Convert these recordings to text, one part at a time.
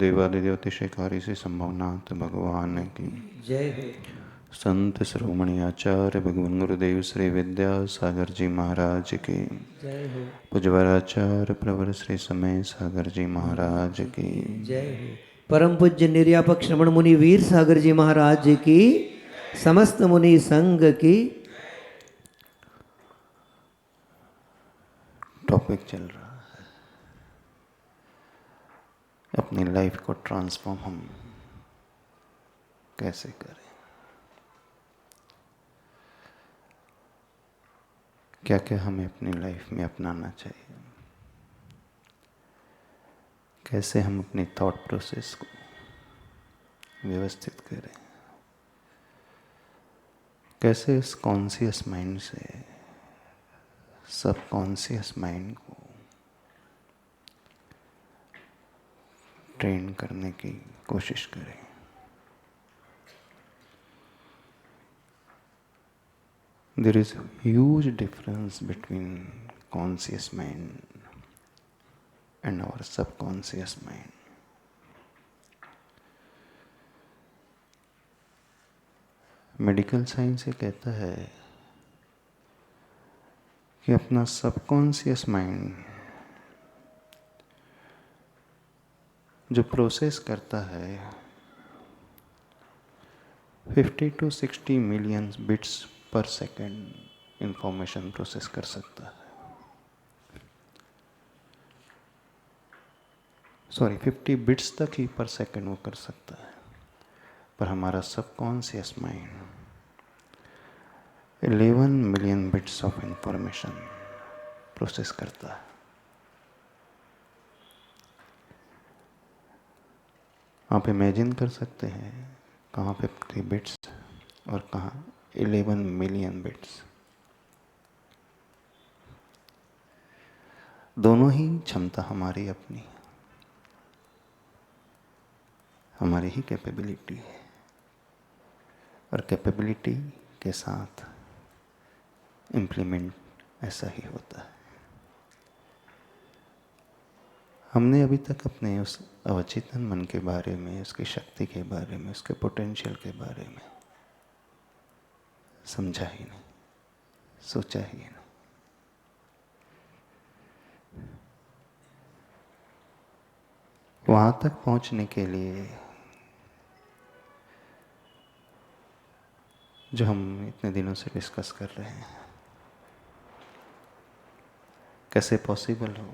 देवादिदेवतिशेखारी से संभवनाथ भगवान की जय हो। संत श्रोमणी आचार्य भगवान गुरुदेव श्री विद्या सागर जी महाराज की जय हो। पुजवराचार्य प्रवर श्री समय सागर जी महाराज की जय हो। परम पूज्य निर्यापक श्रमण मुनि वीर सागर जी महाराज जी की, समस्त मुनि संघ की। टॉपिक चल रहा है अपनी लाइफ को ट्रांसफॉर्म हम कैसे करें, क्या क्या हमें अपनी लाइफ में अपनाना चाहिए, कैसे हम अपनी थॉट प्रोसेस को व्यवस्थित करें, कैसे इस कॉन्शियस माइंड से सबकॉन्शियस माइंड को ट्रेन करने की कोशिश करें। There is a huge difference between conscious mind and our subconscious mind. Medical science ये कहता है कि अपना सबकॉन्शियस माइंड जो प्रोसेस करता है 50 to 60 मिलियन बिट्स पर सेकेंड इंफॉर्मेशन प्रोसेस कर सकता है। 50 बिट्स तक ही पर सेकेंड वो कर सकता है, पर हमारा subconscious mind 11 million bits of information process करता है। आप इमेजिन कर सकते हैं कहाँ 50 बिट्स और कहाँ 11 मिलियन बिट्स। दोनों ही क्षमता हमारी अपनी, हमारी ही कैपेबिलिटी है, और कैपेबिलिटी के साथ इम्प्लीमेंट ऐसा ही होता है। हमने अभी तक अपने उस अवचेतन मन के बारे में, उसकी शक्ति के बारे में, उसके पोटेंशियल के बारे में समझा ही नहीं, सोचा ही नहीं। वहां तक पहुंचने के लिए जो हम इतने दिनों से डिस्कस कर रहे हैं, कैसे पॉसिबल हो,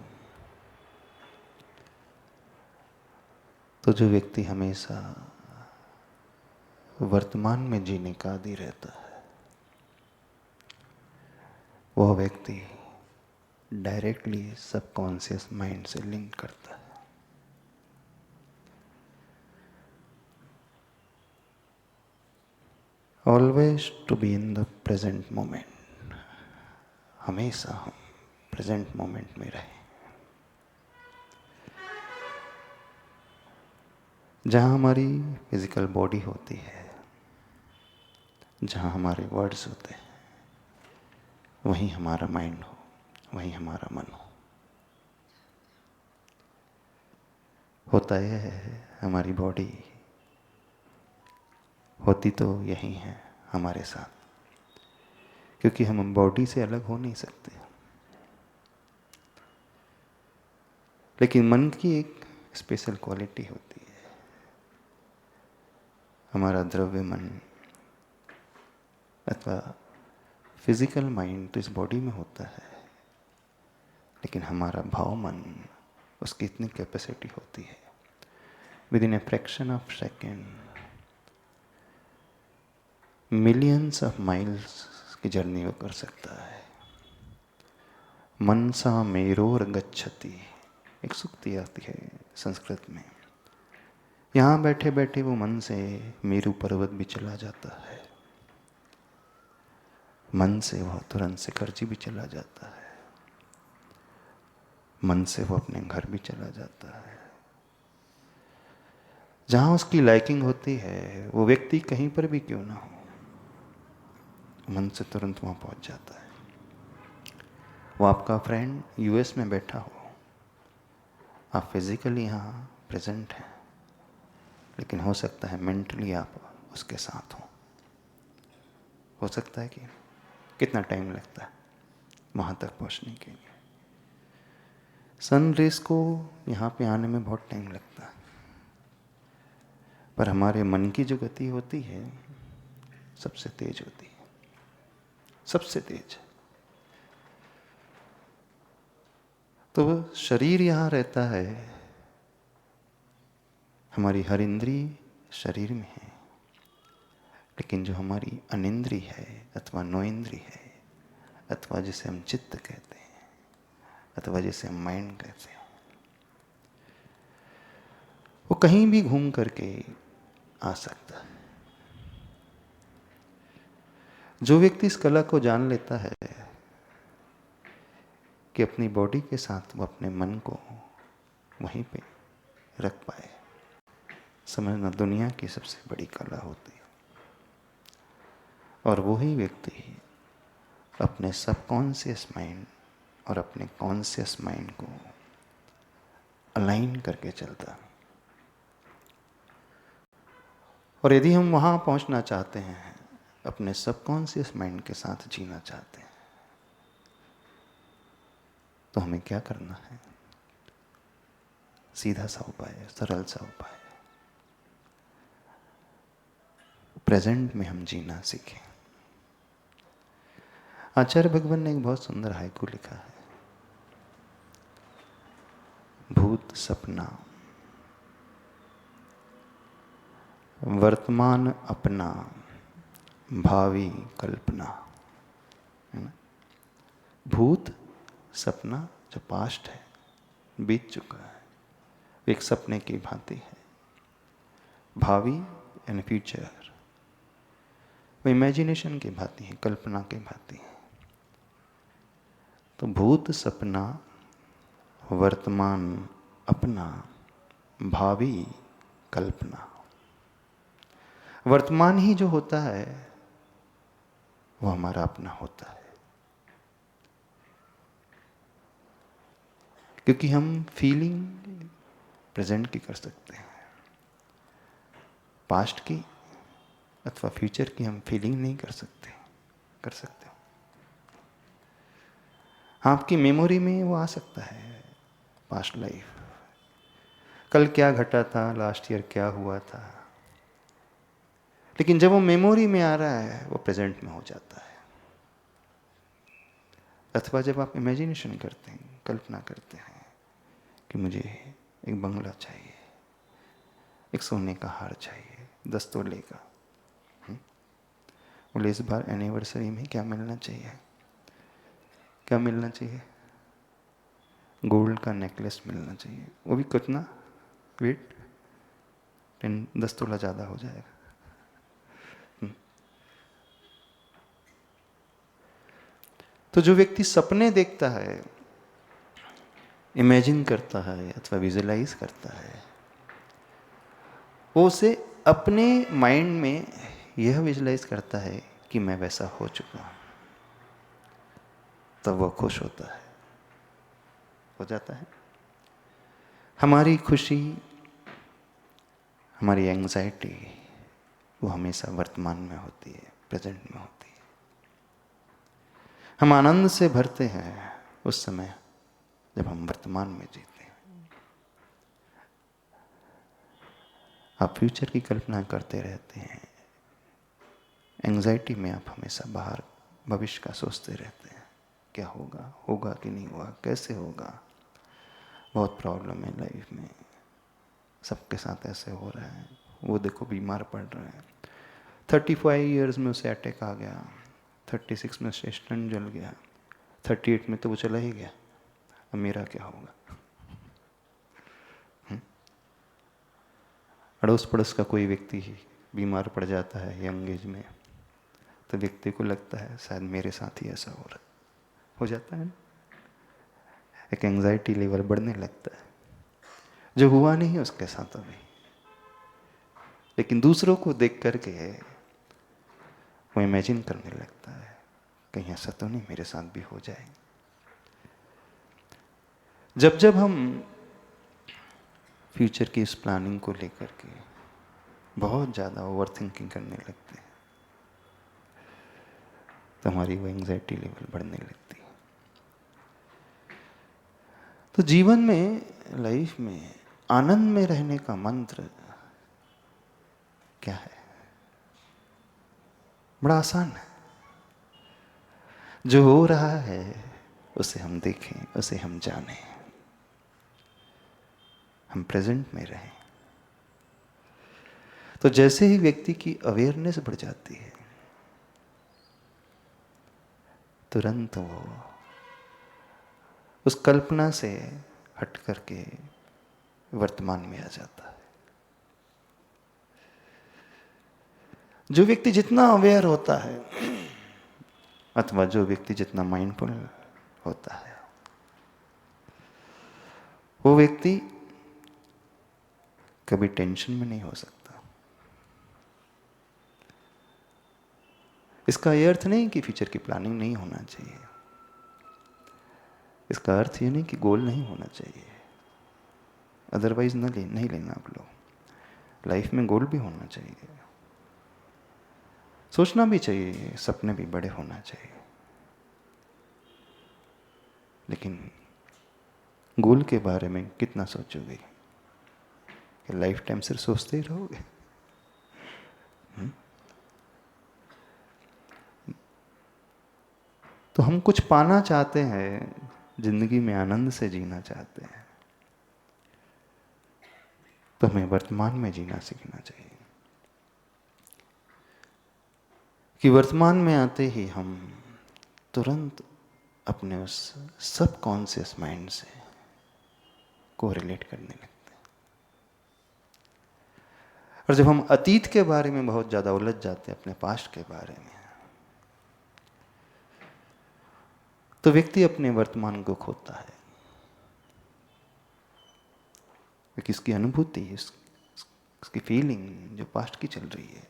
तो जो व्यक्ति हमेशा वर्तमान में जीने का आदी रहता है, वह व्यक्ति डायरेक्टली सबकॉन्शियस माइंड से लिंक करता है। Always to be in the present moment, हमेशा हम प्रेजेंट मोमेंट में रहें। जहाँ हमारी फिजिकल बॉडी होती है, जहाँ हमारे वर्ड्स होते हैं, वहीं हमारा माइंड हो, वहीं हमारा मन हो। होता यह है, हमारी बॉडी होती तो यही है हमारे साथ, क्योंकि हम बॉडी से अलग हो नहीं सकते। लेकिन मन की एक स्पेशल क्वालिटी होती है। हमारा द्रव्य मन अथवा फिजिकल माइंड तो इस बॉडी में होता है, लेकिन हमारा भाव मन, उसकी इतनी कैपेसिटी होती है, with in a fraction of second millions of miles की जर्नी वो कर सकता है। मनसा मेरोर गच्छति, एक सूक्ति आती है संस्कृत में। यहाँ बैठे बैठे वो मन से मेरू पर्वत भी चला जाता है, मन से वह तुरंत शिखरजी भी चला जाता है, मन से वो अपने घर भी चला जाता है। जहाँ उसकी लाइकिंग होती है, वो व्यक्ति कहीं पर भी क्यों ना हो, मन से तुरंत वहाँ पहुँच जाता है। वो आपका फ्रेंड यूएस में बैठा हो, आप फिजिकली यहाँ प्रेजेंट हैं, लेकिन हो सकता है मेंटली आप उसके साथ हो सकता है कि कितना टाइम लगता है वहाँ तक पहुँचने के लिए। सन रेस को यहाँ पे आने में बहुत टाइम लगता है, पर हमारे मन की जो गति होती है सबसे तेज होती है, सबसे तेज। तो शरीर यहाँ रहता है, हमारी हर इंद्रिय शरीर में है, लेकिन जो हमारी अनिंद्रिय है अथवा नो इंद्रिय है, अथवा जिसे हम चित्त कहते हैं, अथवा जिसे हम माइंड कहते हैं, वो कहीं भी घूम करके आ सकता है। जो व्यक्ति इस कला को जान लेता है कि अपनी बॉडी के साथ वो अपने मन को वहीं पे रख पाए, समझना दुनिया की सबसे बड़ी कला होती है। और वही व्यक्ति अपने सबकॉन्शियस माइंड और अपने कॉन्शियस माइंड को अलाइन करके चलता है। और यदि हम वहाँ पहुँचना चाहते हैं, अपने सबकॉन्शियस माइंड के साथ जीना चाहते हैं, तो हमें क्या करना है? सीधा सा उपाय, सरल सा उपाय, प्रेजेंट में हम जीना सीखें। आचार्य भगवान ने एक बहुत सुंदर हाइकू लिखा है। भूत सपना, वर्तमान अपना, भावी कल्पना। है ना? भूत सपना जो पास्ट है, बीत चुका है, एक सपने की भांति है। भावी यानी फ्यूचर, वो इमेजिनेशन की भांति है, कल्पना की भांति है। तो भूत सपना, वर्तमान अपना, भावी कल्पना। वर्तमान ही जो होता है वो हमारा अपना होता है, क्योंकि हम फीलिंग प्रेजेंट की कर सकते हैं, पास्ट की अथवा फ्यूचर की हम फीलिंग नहीं कर सकते। कर सकते हो आपकी मेमोरी में वो आ सकता है, पास्ट लाइफ, कल क्या घटा था, लास्ट ईयर क्या हुआ था, लेकिन जब वो मेमोरी में आ रहा है वो प्रेजेंट में हो जाता है। अथवा जब आप इमेजिनेशन करते हैं, कल्पना करते हैं कि मुझे एक बंगला चाहिए, एक सोने का हार चाहिए, 10 तोले का, बोले इस बार एनिवर्सरी में क्या मिलना चाहिए? क्या मिलना चाहिए? गोल्ड का नेकलेस मिलना चाहिए, वो भी कितना वेट, 10 तोला ज़्यादा हो जाएगा। तो जो व्यक्ति सपने देखता है, इमेजिन करता है अथवा विजुलाइज करता है, वो उसे अपने माइंड में यह विजुलाइज करता है कि मैं वैसा हो चुका हूं, तब वह खुश होता है, हो जाता है। हमारी खुशी, हमारी एंजाइटी वो हमेशा वर्तमान में होती है, प्रेजेंट में होती है। हम आनंद से भरते हैं उस समय जब हम वर्तमान में जीते हैं। आप फ्यूचर की कल्पना करते रहते हैं, एंजाइटी में आप हमेशा बाहर भविष्य का सोचते रहते हैं, क्या होगा, होगा कि नहीं होगा, कैसे होगा। बहुत प्रॉब्लम है लाइफ में, सबके साथ ऐसे हो रहा है, वो देखो बीमार पड़ रहा है, 35 ईयर्स में उसे अटैक आ गया, 36 में उसे स्टंट जल गया, 38 में तो वो चला ही गया, अब मेरा क्या होगा। अड़ोस पड़ोस का कोई व्यक्ति ही बीमार पड़ जाता है यंग एज में, तो व्यक्ति को लगता है शायद मेरे साथ ही ऐसा हो जाता है ना, एक एंजाइटी लेवल बढ़ने लगता है, जो हुआ नहीं उसके साथ अभी, लेकिन दूसरों को देख करके वो इमेजिन करने लगता है कहीं ऐसा तो नहीं मेरे साथ भी हो जाए। जब जब हम फ्यूचर की इस प्लानिंग को लेकर के बहुत ज़्यादा ओवर थिंकिंग करने लगते हैं तो हमारी वो एंग्जाइटी लेवल बढ़ने लगती है। तो जीवन में, लाइफ में आनंद में रहने का मंत्र क्या है? बड़ा आसान है। जो हो रहा है उसे हम देखें, उसे हम जानें, हम प्रेजेंट में रहें। तो जैसे ही व्यक्ति की अवेयरनेस बढ़ जाती है, तुरंत वो उस कल्पना से हट करके वर्तमान में आ जाता है। जो व्यक्ति जितना अवेयर होता है, अथवा जो व्यक्ति जितना माइंडफुल होता है, वो व्यक्ति कभी टेंशन में नहीं हो सकता। इसका ये अर्थ नहीं कि फ्यूचर की प्लानिंग नहीं होना चाहिए। इसका अर्थ ये नहीं कि गोल नहीं होना चाहिए, अदरवाइज नहीं लेना आप लोग। लाइफ में गोल भी होना चाहिए, सोचना भी चाहिए, सपने भी बड़े होना चाहिए, लेकिन गोल के बारे में कितना सोचोगे? कि लाइफ टाइम सिर्फ सोचते ही रहोगे? तो हम कुछ पाना चाहते हैं, जिंदगी में आनंद से जीना चाहते हैं, तो हमें वर्तमान में जीना सीखना चाहिए। कि वर्तमान में आते ही हम तुरंत अपने उस सब कॉन्शियस माइंड से कोरिलेट करने लगते हैं। और जब हम अतीत के बारे में बहुत ज़्यादा उलझ जाते हैं, अपने पास्ट के बारे में, तो व्यक्ति अपने वर्तमान को खोता है। क्योंकि इसकी अनुभूति, इसकी फीलिंग जो पास्ट की चल रही है,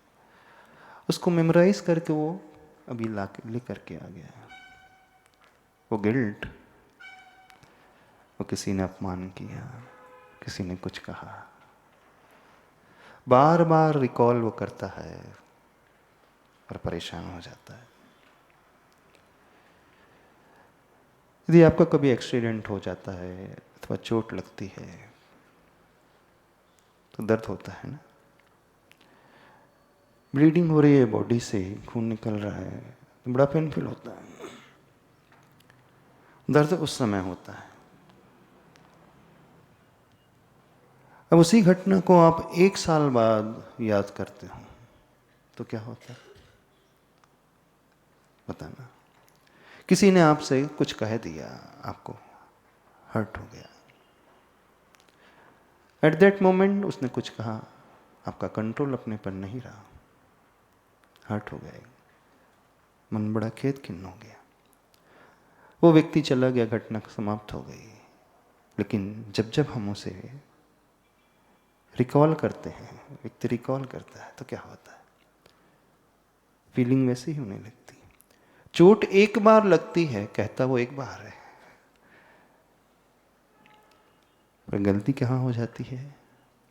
उसको मेमोराइज करके वो अभी ले करके आ गया। वो गिल्ट, वो किसी ने अपमान किया, किसी ने कुछ कहा, बार बार रिकॉल वो करता है और परेशान हो जाता है। यदि आपका कभी एक्सीडेंट हो जाता है अथवा चोट लगती है तो दर्द होता है ना, ब्लीडिंग हो रही है बॉडी से, खून निकल रहा है, तो बड़ा पेनफुल होता है। दर्द उस समय होता है। अब उसी घटना को आप 1 साल बाद याद करते हो तो क्या होता है बताना? किसी ने आपसे कुछ कह दिया, आपको हर्ट हो गया। एट दैट मोमेंट उसने कुछ कहा, आपका कंट्रोल अपने पर नहीं रहा, हर्ट हो गया, मन बड़ा खेद खिन्न हो गया। वो व्यक्ति चला गया, घटना समाप्त हो गई। लेकिन जब जब हम उसे रिकॉल करते हैं, व्यक्ति रिकॉल करता है, तो क्या होता है? फीलिंग वैसे ही होने लगती है। चोट एक बार लगती है, कहता वो एक बार है, पर गलती कहाँ हो जाती है?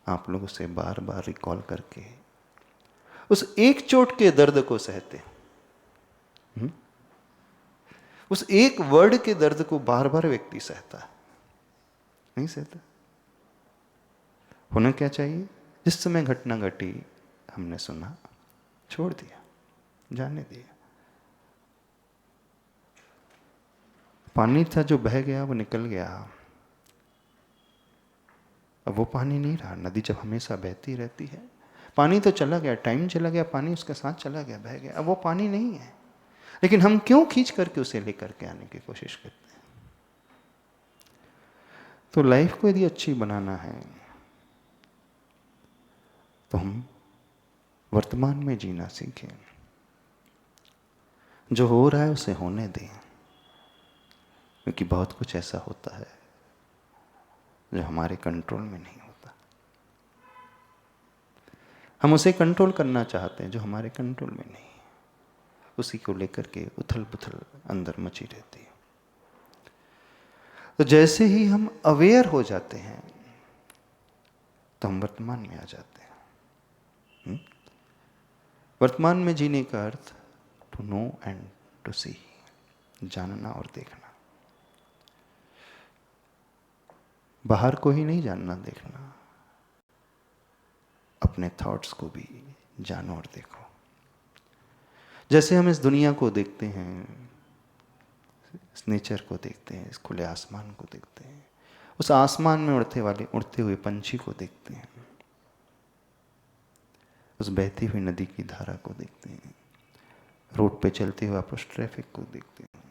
आप लोग उसे बार बार रिकॉल करके उस एक चोट के दर्द को सहते, उस एक वर्ड के दर्द को बार बार व्यक्ति सहता है, नहीं सहता। होना क्या चाहिए? जिस समय घटना घटी, हमने सुना, छोड़ दिया, जाने दिया। पानी था जो बह गया, वो निकल गया। अब वो पानी नहीं रहा। नदी जब हमेशा बहती रहती है, पानी तो चला गया, टाइम चला गया, पानी उसके साथ चला गया, बह गया, अब वो पानी नहीं है। लेकिन हम क्यों खींच करके उसे लेकर के आने की कोशिश करते हैं? तो लाइफ को यदि अच्छी बनाना है तो हम वर्तमान में जीना सीखें। जो हो रहा है उसे होने दें, क्योंकि बहुत कुछ ऐसा होता है जो हमारे कंट्रोल में नहीं होता। हम उसे कंट्रोल करना चाहते हैं जो हमारे कंट्रोल में नहीं, उसी को लेकर के उथल पुथल अंदर मची रहती है। तो जैसे ही हम अवेयर हो जाते हैं तो हम वर्तमान में आ जाते हैं। वर्तमान में जीने का अर्थ to know and to see, जानना और देखना। बाहर को ही नहीं जानना देखना, अपने थॉट्स को भी जानो और देखो। जैसे हम इस दुनिया को देखते हैं, इस नेचर को देखते हैं, इस खुले आसमान को देखते हैं, उस आसमान में उड़ते हुए पंछी को देखते हैं, उस बहती हुई नदी की धारा को देखते हैं, रोड पे चलते हुए आप उस ट्रैफिक को देखते हो,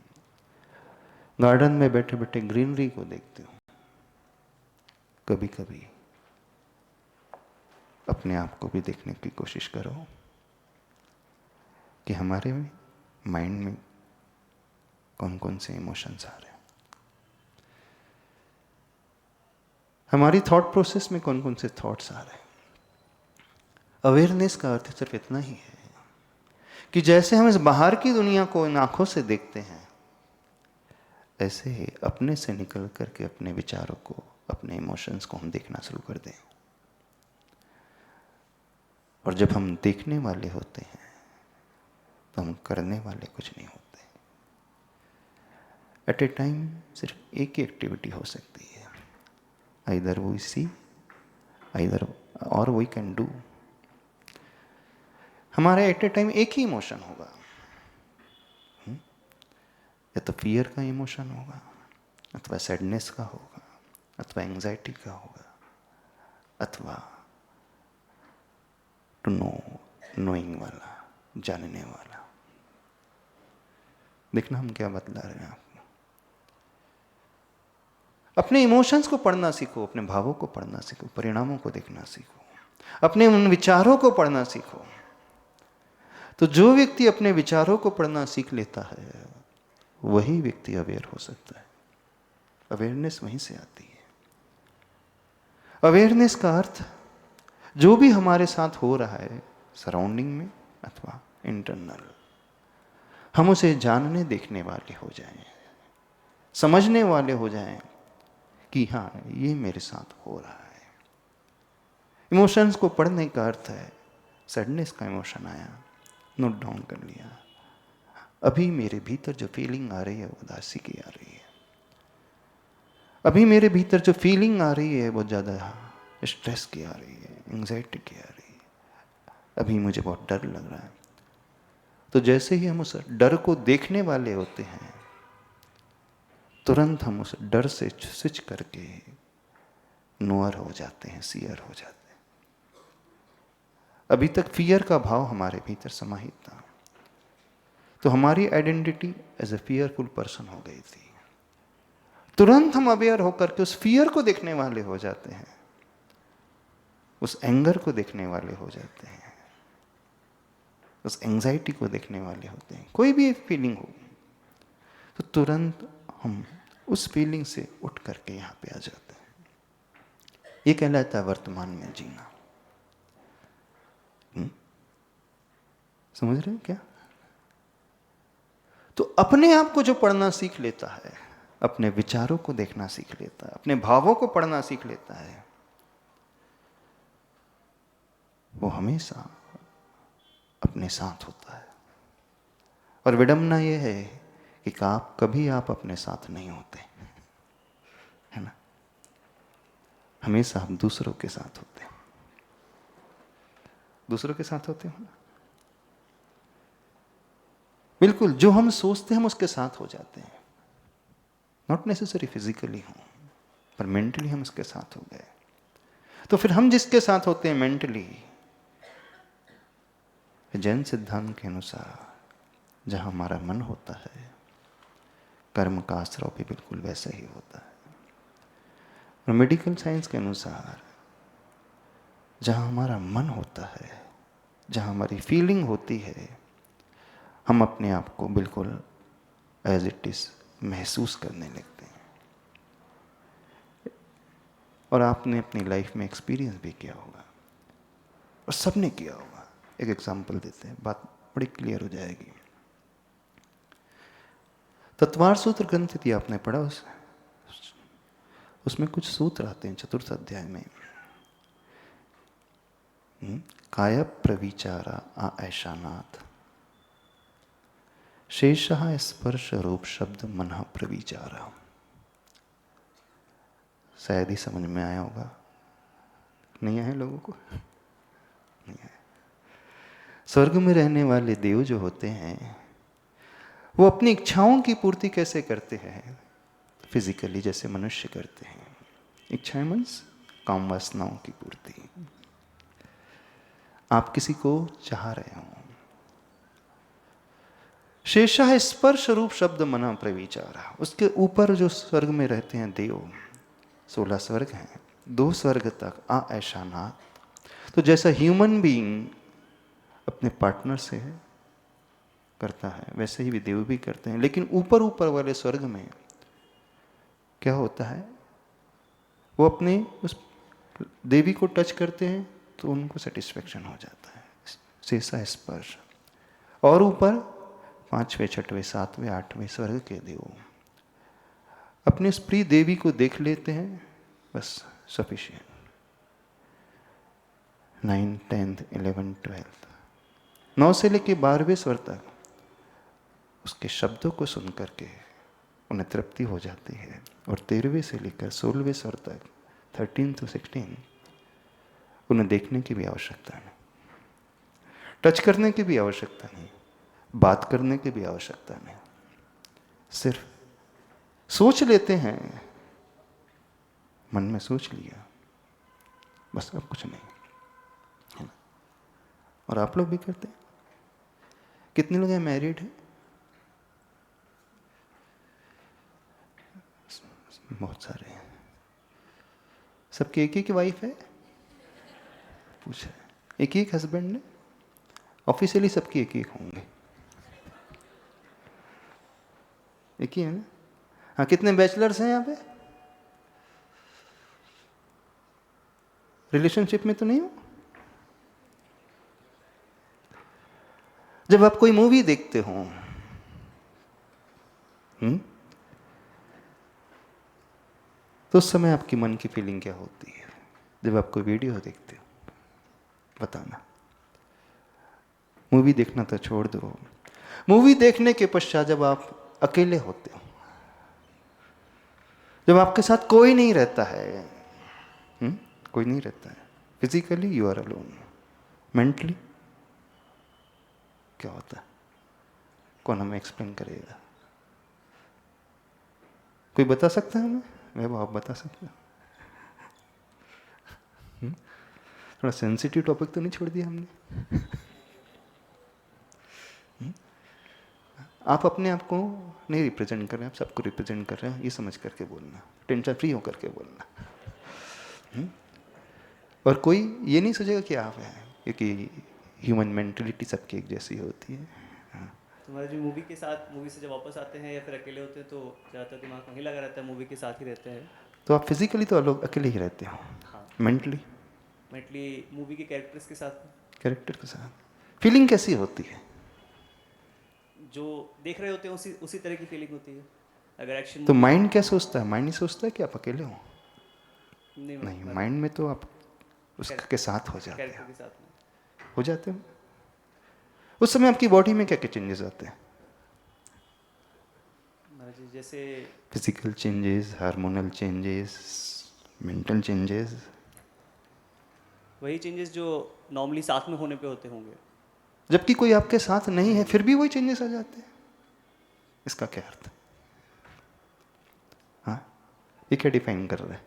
गार्डन में बैठे बैठे ग्रीनरी को देखते हो। कभी कभी अपने आप को भी देखने की कोशिश करो कि हमारे माइंड में कौन कौन से इमोशंस आ रहे हैं, हमारी थॉट प्रोसेस में कौन कौन से थॉट्स आ रहे हैं। अवेयरनेस का अर्थ सिर्फ इतना ही है कि जैसे हम इस बाहर की दुनिया को इन आंखों से देखते हैं, ऐसे ही अपने से निकल करके अपने विचारों को, अपने इमोशंस को हम देखना शुरू कर दें। और जब हम देखने वाले होते हैं तो हम करने वाले कुछ नहीं होते। एट ए टाइम सिर्फ एक ही एक्टिविटी हो सकती है, आइदर वी सी आइदर और वी कैन डू। हमारा एट ए टाइम एक ही इमोशन होगा, या तो फियर का इमोशन होगा, अथवा सैडनेस का होगा, अथवा एंजाइटी का होगा, अथवा टू नो, नोइंग वाला, जानने वाला। देखना हम क्या बतला रहे हैं आपको। अपने इमोशंस को पढ़ना सीखो, अपने भावों को पढ़ना सीखो, परिणामों को देखना सीखो, अपने उन विचारों को पढ़ना सीखो। तो जो व्यक्ति अपने विचारों को पढ़ना सीख लेता है, वही व्यक्ति अवेयर हो सकता है। अवेयरनेस वहीं से आती है। अवेयरनेस का अर्थ जो भी हमारे साथ हो रहा है सराउंडिंग में अथवा इंटरनल, हम उसे जानने देखने वाले हो जाएं, समझने वाले हो जाएं कि हाँ, ये मेरे साथ हो रहा है। इमोशंस को पढ़ने का अर्थ है, सैडनेस का इमोशन आया, नोट डाउन कर लिया, अभी मेरे भीतर जो फीलिंग आ रही है वो उदासी की आ रही है, अभी मेरे भीतर जो फीलिंग आ रही है बहुत ज़्यादा स्ट्रेस की आ रही है, एंजाइटी की आ रही है, अभी मुझे बहुत डर लग रहा है। तो जैसे ही हम उस डर को देखने वाले होते हैं, तुरंत हम उस डर से स्विच करके नोअर हो जाते हैं, सीयर हो जाते हैं। अभी तक फियर का भाव हमारे भीतर समाहित था, तो हमारी identity as a fearful person हो गई थी। तुरंत हम अवेयर होकर के उस फियर को देखने वाले हो जाते हैं, उस एंगर को देखने वाले हो जाते हैं, उस एंजाइटी को देखने वाले होते हैं। कोई भी फीलिंग हो तो तुरंत हम उस फीलिंग से उठ करके यहाँ पे आ जाते हैं। ये कहलाता है वर्तमान में जीना। समझ रहे हैं क्या? तो अपने आप को जो पढ़ना सीख लेता है, अपने विचारों को देखना सीख लेता है, अपने भावों को पढ़ना सीख लेता है, वो हमेशा अपने साथ होता है। और विडंबना ये है कि कभी आप अपने साथ नहीं होते, है ना? हमेशा हम दूसरों के साथ होते हैं। दूसरों के साथ होते हो ना? बिल्कुल, जो हम सोचते हैं हम उसके साथ हो जाते हैं। नॉट नेसेसरी फिजिकली हो, पर मेंटली हम उसके साथ हो गए। तो फिर हम जिसके साथ होते हैं मेंटली, जैन सिद्धांत के अनुसार जहां हमारा मन होता है, कर्म का आश्रय भी बिल्कुल वैसा ही होता है। और मेडिकल साइंस के अनुसार जहां हमारा मन होता है, जहां हमारी फीलिंग होती है, हम अपने आप को बिल्कुल एज इट इज महसूस करने लगते हैं। और आपने अपनी लाइफ में एक्सपीरियंस भी किया होगा, और सबने किया होगा। एक एग्जांपल देते हैं, बात बड़ी क्लियर हो जाएगी। तत्वार सूत्र ग्रंथ यदि आपने पढ़ा, उसमें कुछ सूत्र आते हैं चतुर्थ अध्याय में। काय प्रविचारा आ ऐसा नाथ, शेषः स्पर्श रूप शब्द मन प्रविचारा। शायद ही समझ में आया होगा, नहीं आया लोगों को? नहीं आया। स्वर्ग में रहने वाले देव जो होते हैं वो अपनी इच्छाओं की पूर्ति कैसे करते हैं? फिजिकली जैसे मनुष्य करते हैं। इच्छाएं मीन्स काम वासनाओं की पूर्ति। आप किसी को चाह रहे हो, शेषः स्पर्श रूप शब्द मना प्रविचारा। उसके ऊपर जो स्वर्ग में रहते हैं देव, 16 स्वर्ग हैं, 2 स्वर्ग तक आ ऐसा नाथ। तो जैसा ह्यूमन बीइंग अपने पार्टनर से करता है वैसे ही भी देव भी करते हैं। लेकिन ऊपर ऊपर वाले स्वर्ग में क्या होता है, वो अपने उस देवी को टच करते हैं तो उनको सेटिस्फेक्शन हो जाता है, शेषा स्पर्श। और ऊपर 5वें 6वें 7वें 8वें स्वर्ग के देव अपने उस प्रिय देवी को देख लेते हैं, बस सफिशिएंट। 9, 10, 11, 12, 9 से लेके 12वें स्वर तक उसके शब्दों को सुन करके उन्हें तृप्ति हो जाती है। और 13वें से लेकर 16वें स्वर तक 13 to 16 उन्हें देखने की भी आवश्यकता नहीं, टच करने की भी आवश्यकता नहीं, बात करने की भी आवश्यकता नहीं। सिर्फ सोच लेते हैं, मन में सोच लिया, बस अब कुछ नहीं, है ना? और आप लोग भी करते हैं। कितने लोग हैं मैरिड हैं? बहुत सारे हैं। सबकी एक एक वाइफ है? पूछा, एक एक हस्बैंड है? ऑफिशियली सबकी एक एक होंगे, एक ही है ना? हाँ, कितने बैचलर्स हैं यहाँ पे? रिलेशनशिप में तो नहीं हो? जब आप कोई मूवी देखते हो, तो उस समय आपकी मन की फीलिंग क्या होती है? जब आप कोई वीडियो देखते हो, बताना। मूवी देखना तो छोड़ दो, मूवी देखने के पश्चात जब आप अकेले होते हो, जब आपके साथ कोई नहीं रहता है, कोई नहीं रहता है, physically you are alone, mentally क्या होता है? कौन हमें एक्सप्लेन करेगा? कोई बता सकता है हमें? मैं आप बता सकते हो? थोड़ा सेंसिटिव टॉपिक तो नहीं छोड़ दिया हमने? आप अपने आप को नहीं रिप्रेजेंट कर रहे हैं, आप सबको रिप्रेजेंट कर रहे हैं, ये समझ करके बोलना, टेंशन फ्री होकर के बोलना। और कोई ये नहीं सोचेगा कि आप हैं, क्योंकि ह्यूमन मेंटलिटी सबकी एक जैसी होती है। तुम्हारा जो मूवी के साथ, मूवी से जब वापस आते हैं या फिर अकेले होते हैं तो ज़्यादातर दिमाग वहीं लगा रहता है, मूवी के साथ ही रहते हैं। तो आप फिजिकली तो लोग अकेले ही रहते हो, हाँ, मेंटली मूवी के कैरेक्टर्स के साथ, कैरेक्टर के साथ फीलिंग कैसी होती है? जो देख रहे होते हैं उसी तरह की फीलिंग होती है। अगर एक्शन तो माइंड क्या सोचता है? माइंड नहीं सोचता है कि आप अकेले हो? नहीं, मतलब माइंड में तो आप उसके साथ हो जाते कैरेक्टर हैं, के साथ में हो जाते हो। उस समय आपकी बॉडी में क्या क्या चेंजेस आते हैं? महाराज जी, जैसे physical changes, hormonal changes, mental changes. वही चेंजेस जो नॉर्मली साथ में होने पे होते होंगे। जबकि कोई आपके साथ नहीं है फिर भी वही चेंजेस आ जाते हैं, इसका क्या अर्थ? हाँ, ये क्या डिफाइन कर रहा है?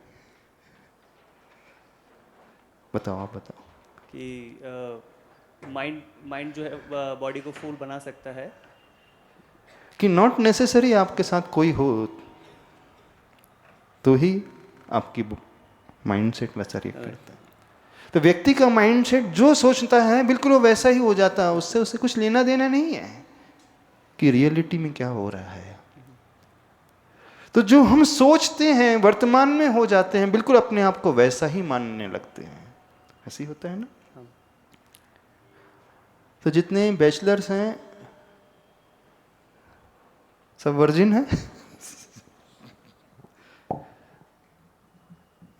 बताओ, आप बताओ। कि माइंड जो है बॉडी को फूल बना सकता है। कि नॉट नेसेसरी आपके साथ कोई हो तो ही आपकी माइंडसेट वैसा रिएक्ट करता है। तो व्यक्ति का माइंडसेट जो सोचता है बिल्कुल वो वैसा ही हो जाता है, उससे उसे कुछ लेना देना नहीं है कि रियलिटी में क्या हो रहा है। तो जो हम सोचते हैं वर्तमान में हो जाते हैं, बिल्कुल अपने आप को वैसा ही मानने लगते हैं। ऐसे ही होता है ना? तो जितने बैचलर्स हैं सब वर्जिन हैं?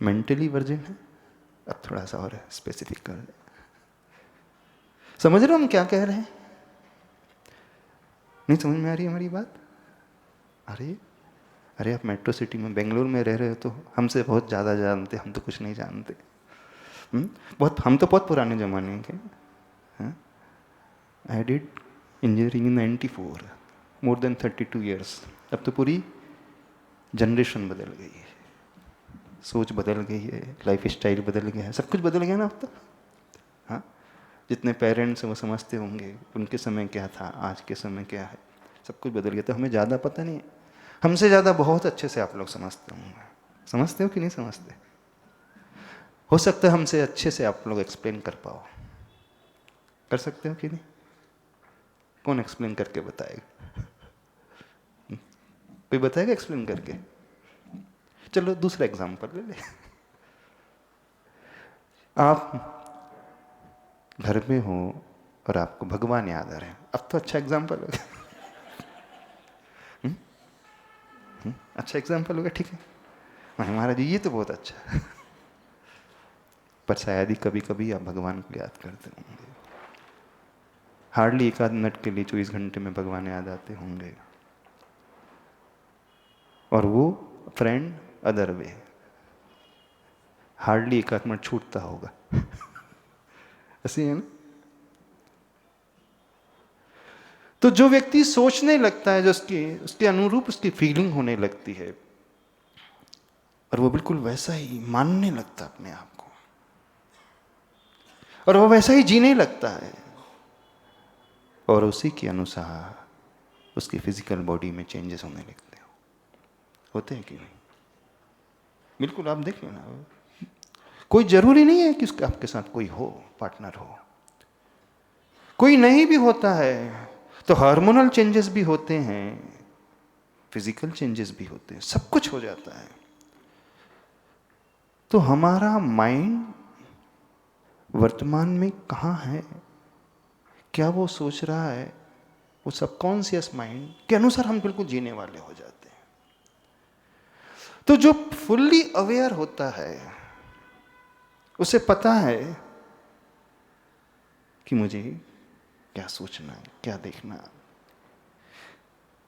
मेंटली वर्जिन है? अब थोड़ा सा और स्पेसिफिक कर दें। समझ रहे हो हम क्या कह रहे हैं? नहीं समझ में आ रही हमारी बात? अरे आप मेट्रो सिटी में बेंगलुरु में रह रहे हो तो हमसे बहुत ज़्यादा जानते, हम तो कुछ नहीं जानते। हम तो बहुत पुराने ज़माने के। I did engineering in 94, more than 32 years. अब तो पूरी जनरेशन बदल गई है, सोच बदल गई है, लाइफ स्टाइल बदल गया है, सब कुछ बदल गया ना अब तो। हाँ, जितने पेरेंट्स वो समझते होंगे उनके समय क्या था, आज के समय क्या है, सब कुछ बदल गया। तो हमें ज़्यादा पता नहीं है, हमसे ज़्यादा बहुत अच्छे से आप लोग समझते होंगे। समझते हो कि नहीं समझते? हो सकता है हमसे अच्छे से आप लोग एक्सप्लेन कर पाओ। कर सकते हो कि नहीं? कौन एक्सप्लेन करके बताएगा? कोई बताएगा एक्सप्लेन करके? चलो दूसरा एग्जांपल ले ले। आप घर में हो और आपको भगवान याद आ रहे हैं, अब तो अच्छा एग्जांपल हो गया। अच्छा एग्जांपल हो गया, ठीक है महाराज जी, ये तो बहुत अच्छा है। पर शायद ही कभी कभी आप भगवान को याद करते होंगे। हार्डली एक आध मिनट के लिए 24 घंटे में भगवान याद आते होंगे, और वो फ्रेंड अदर वे। हार्डली एक आध मिनट छूटता होगा। ऐसे है ना? तो जो व्यक्ति सोचने लगता है, जो उसके अनुरूप उसकी फीलिंग होने लगती है, और वो बिल्कुल वैसा ही मानने लगता है अपने आप को, और वो वैसा ही जीने लगता है, और उसी के अनुसार उसकी फिजिकल बॉडी में चेंजेस होने लगते हो। होते हैं कि नहीं? बिल्कुल आप देख लेना। कोई जरूरी नहीं है कि उसके आपके साथ कोई हो, पार्टनर हो। कोई नहीं भी होता है तो हार्मोनल चेंजेस भी होते हैं, फिजिकल चेंजेस भी होते हैं, सब कुछ हो जाता है। तो हमारा माइंड वर्तमान में कहाँ है, क्या वो सोच रहा है, वो सबकॉन्शियस माइंड के अनुसार हम बिल्कुल जीने वाले हो जाते हैं। तो जो फुल्ली अवेयर होता है उसे पता है कि मुझे क्या सोचना है, क्या देखना है,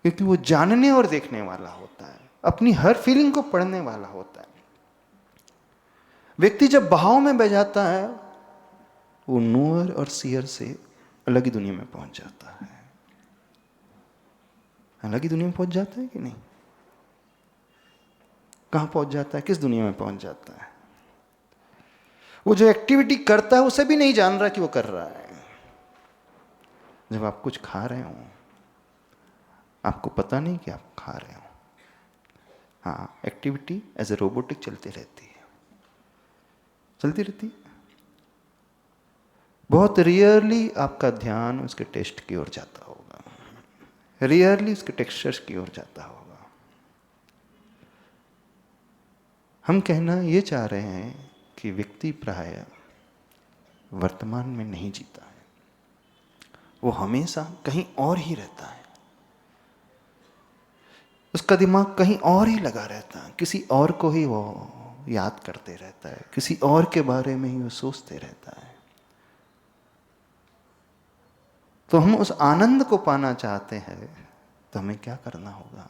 क्योंकि वो जानने और देखने वाला होता है, अपनी हर फीलिंग को पढ़ने वाला होता है। व्यक्ति जब बहाव में बह जाता है, वो नोअर और सीयर से अलग ही दुनिया में पहुंच जाता है। अलग ही दुनिया में पहुंच जाता है कि नहीं? कहां पहुंच जाता है, किस दुनिया में पहुंच जाता है? वो जो एक्टिविटी करता है उसे भी नहीं जान रहा कि वो कर रहा है। जब आप कुछ खा रहे हो, आपको पता नहीं कि आप खा रहे हो। हाँ, एक्टिविटी एज ए रोबोटिक चलती रहती है, चलती रहती है। बहुत रेयरली आपका ध्यान उसके टेस्ट की ओर जाता होगा, रेयरली उसके टेक्सचर्स की ओर जाता होगा। हम कहना ये चाह रहे हैं कि व्यक्ति प्राय वर्तमान में नहीं जीता है, वो हमेशा कहीं और ही रहता है। उसका दिमाग कहीं और ही लगा रहता है, किसी और को ही वो याद करते रहता है, किसी और के बारे में ही वो सोचते रहता है। तो हम उस आनंद को पाना चाहते हैं, तो हमें क्या करना होगा?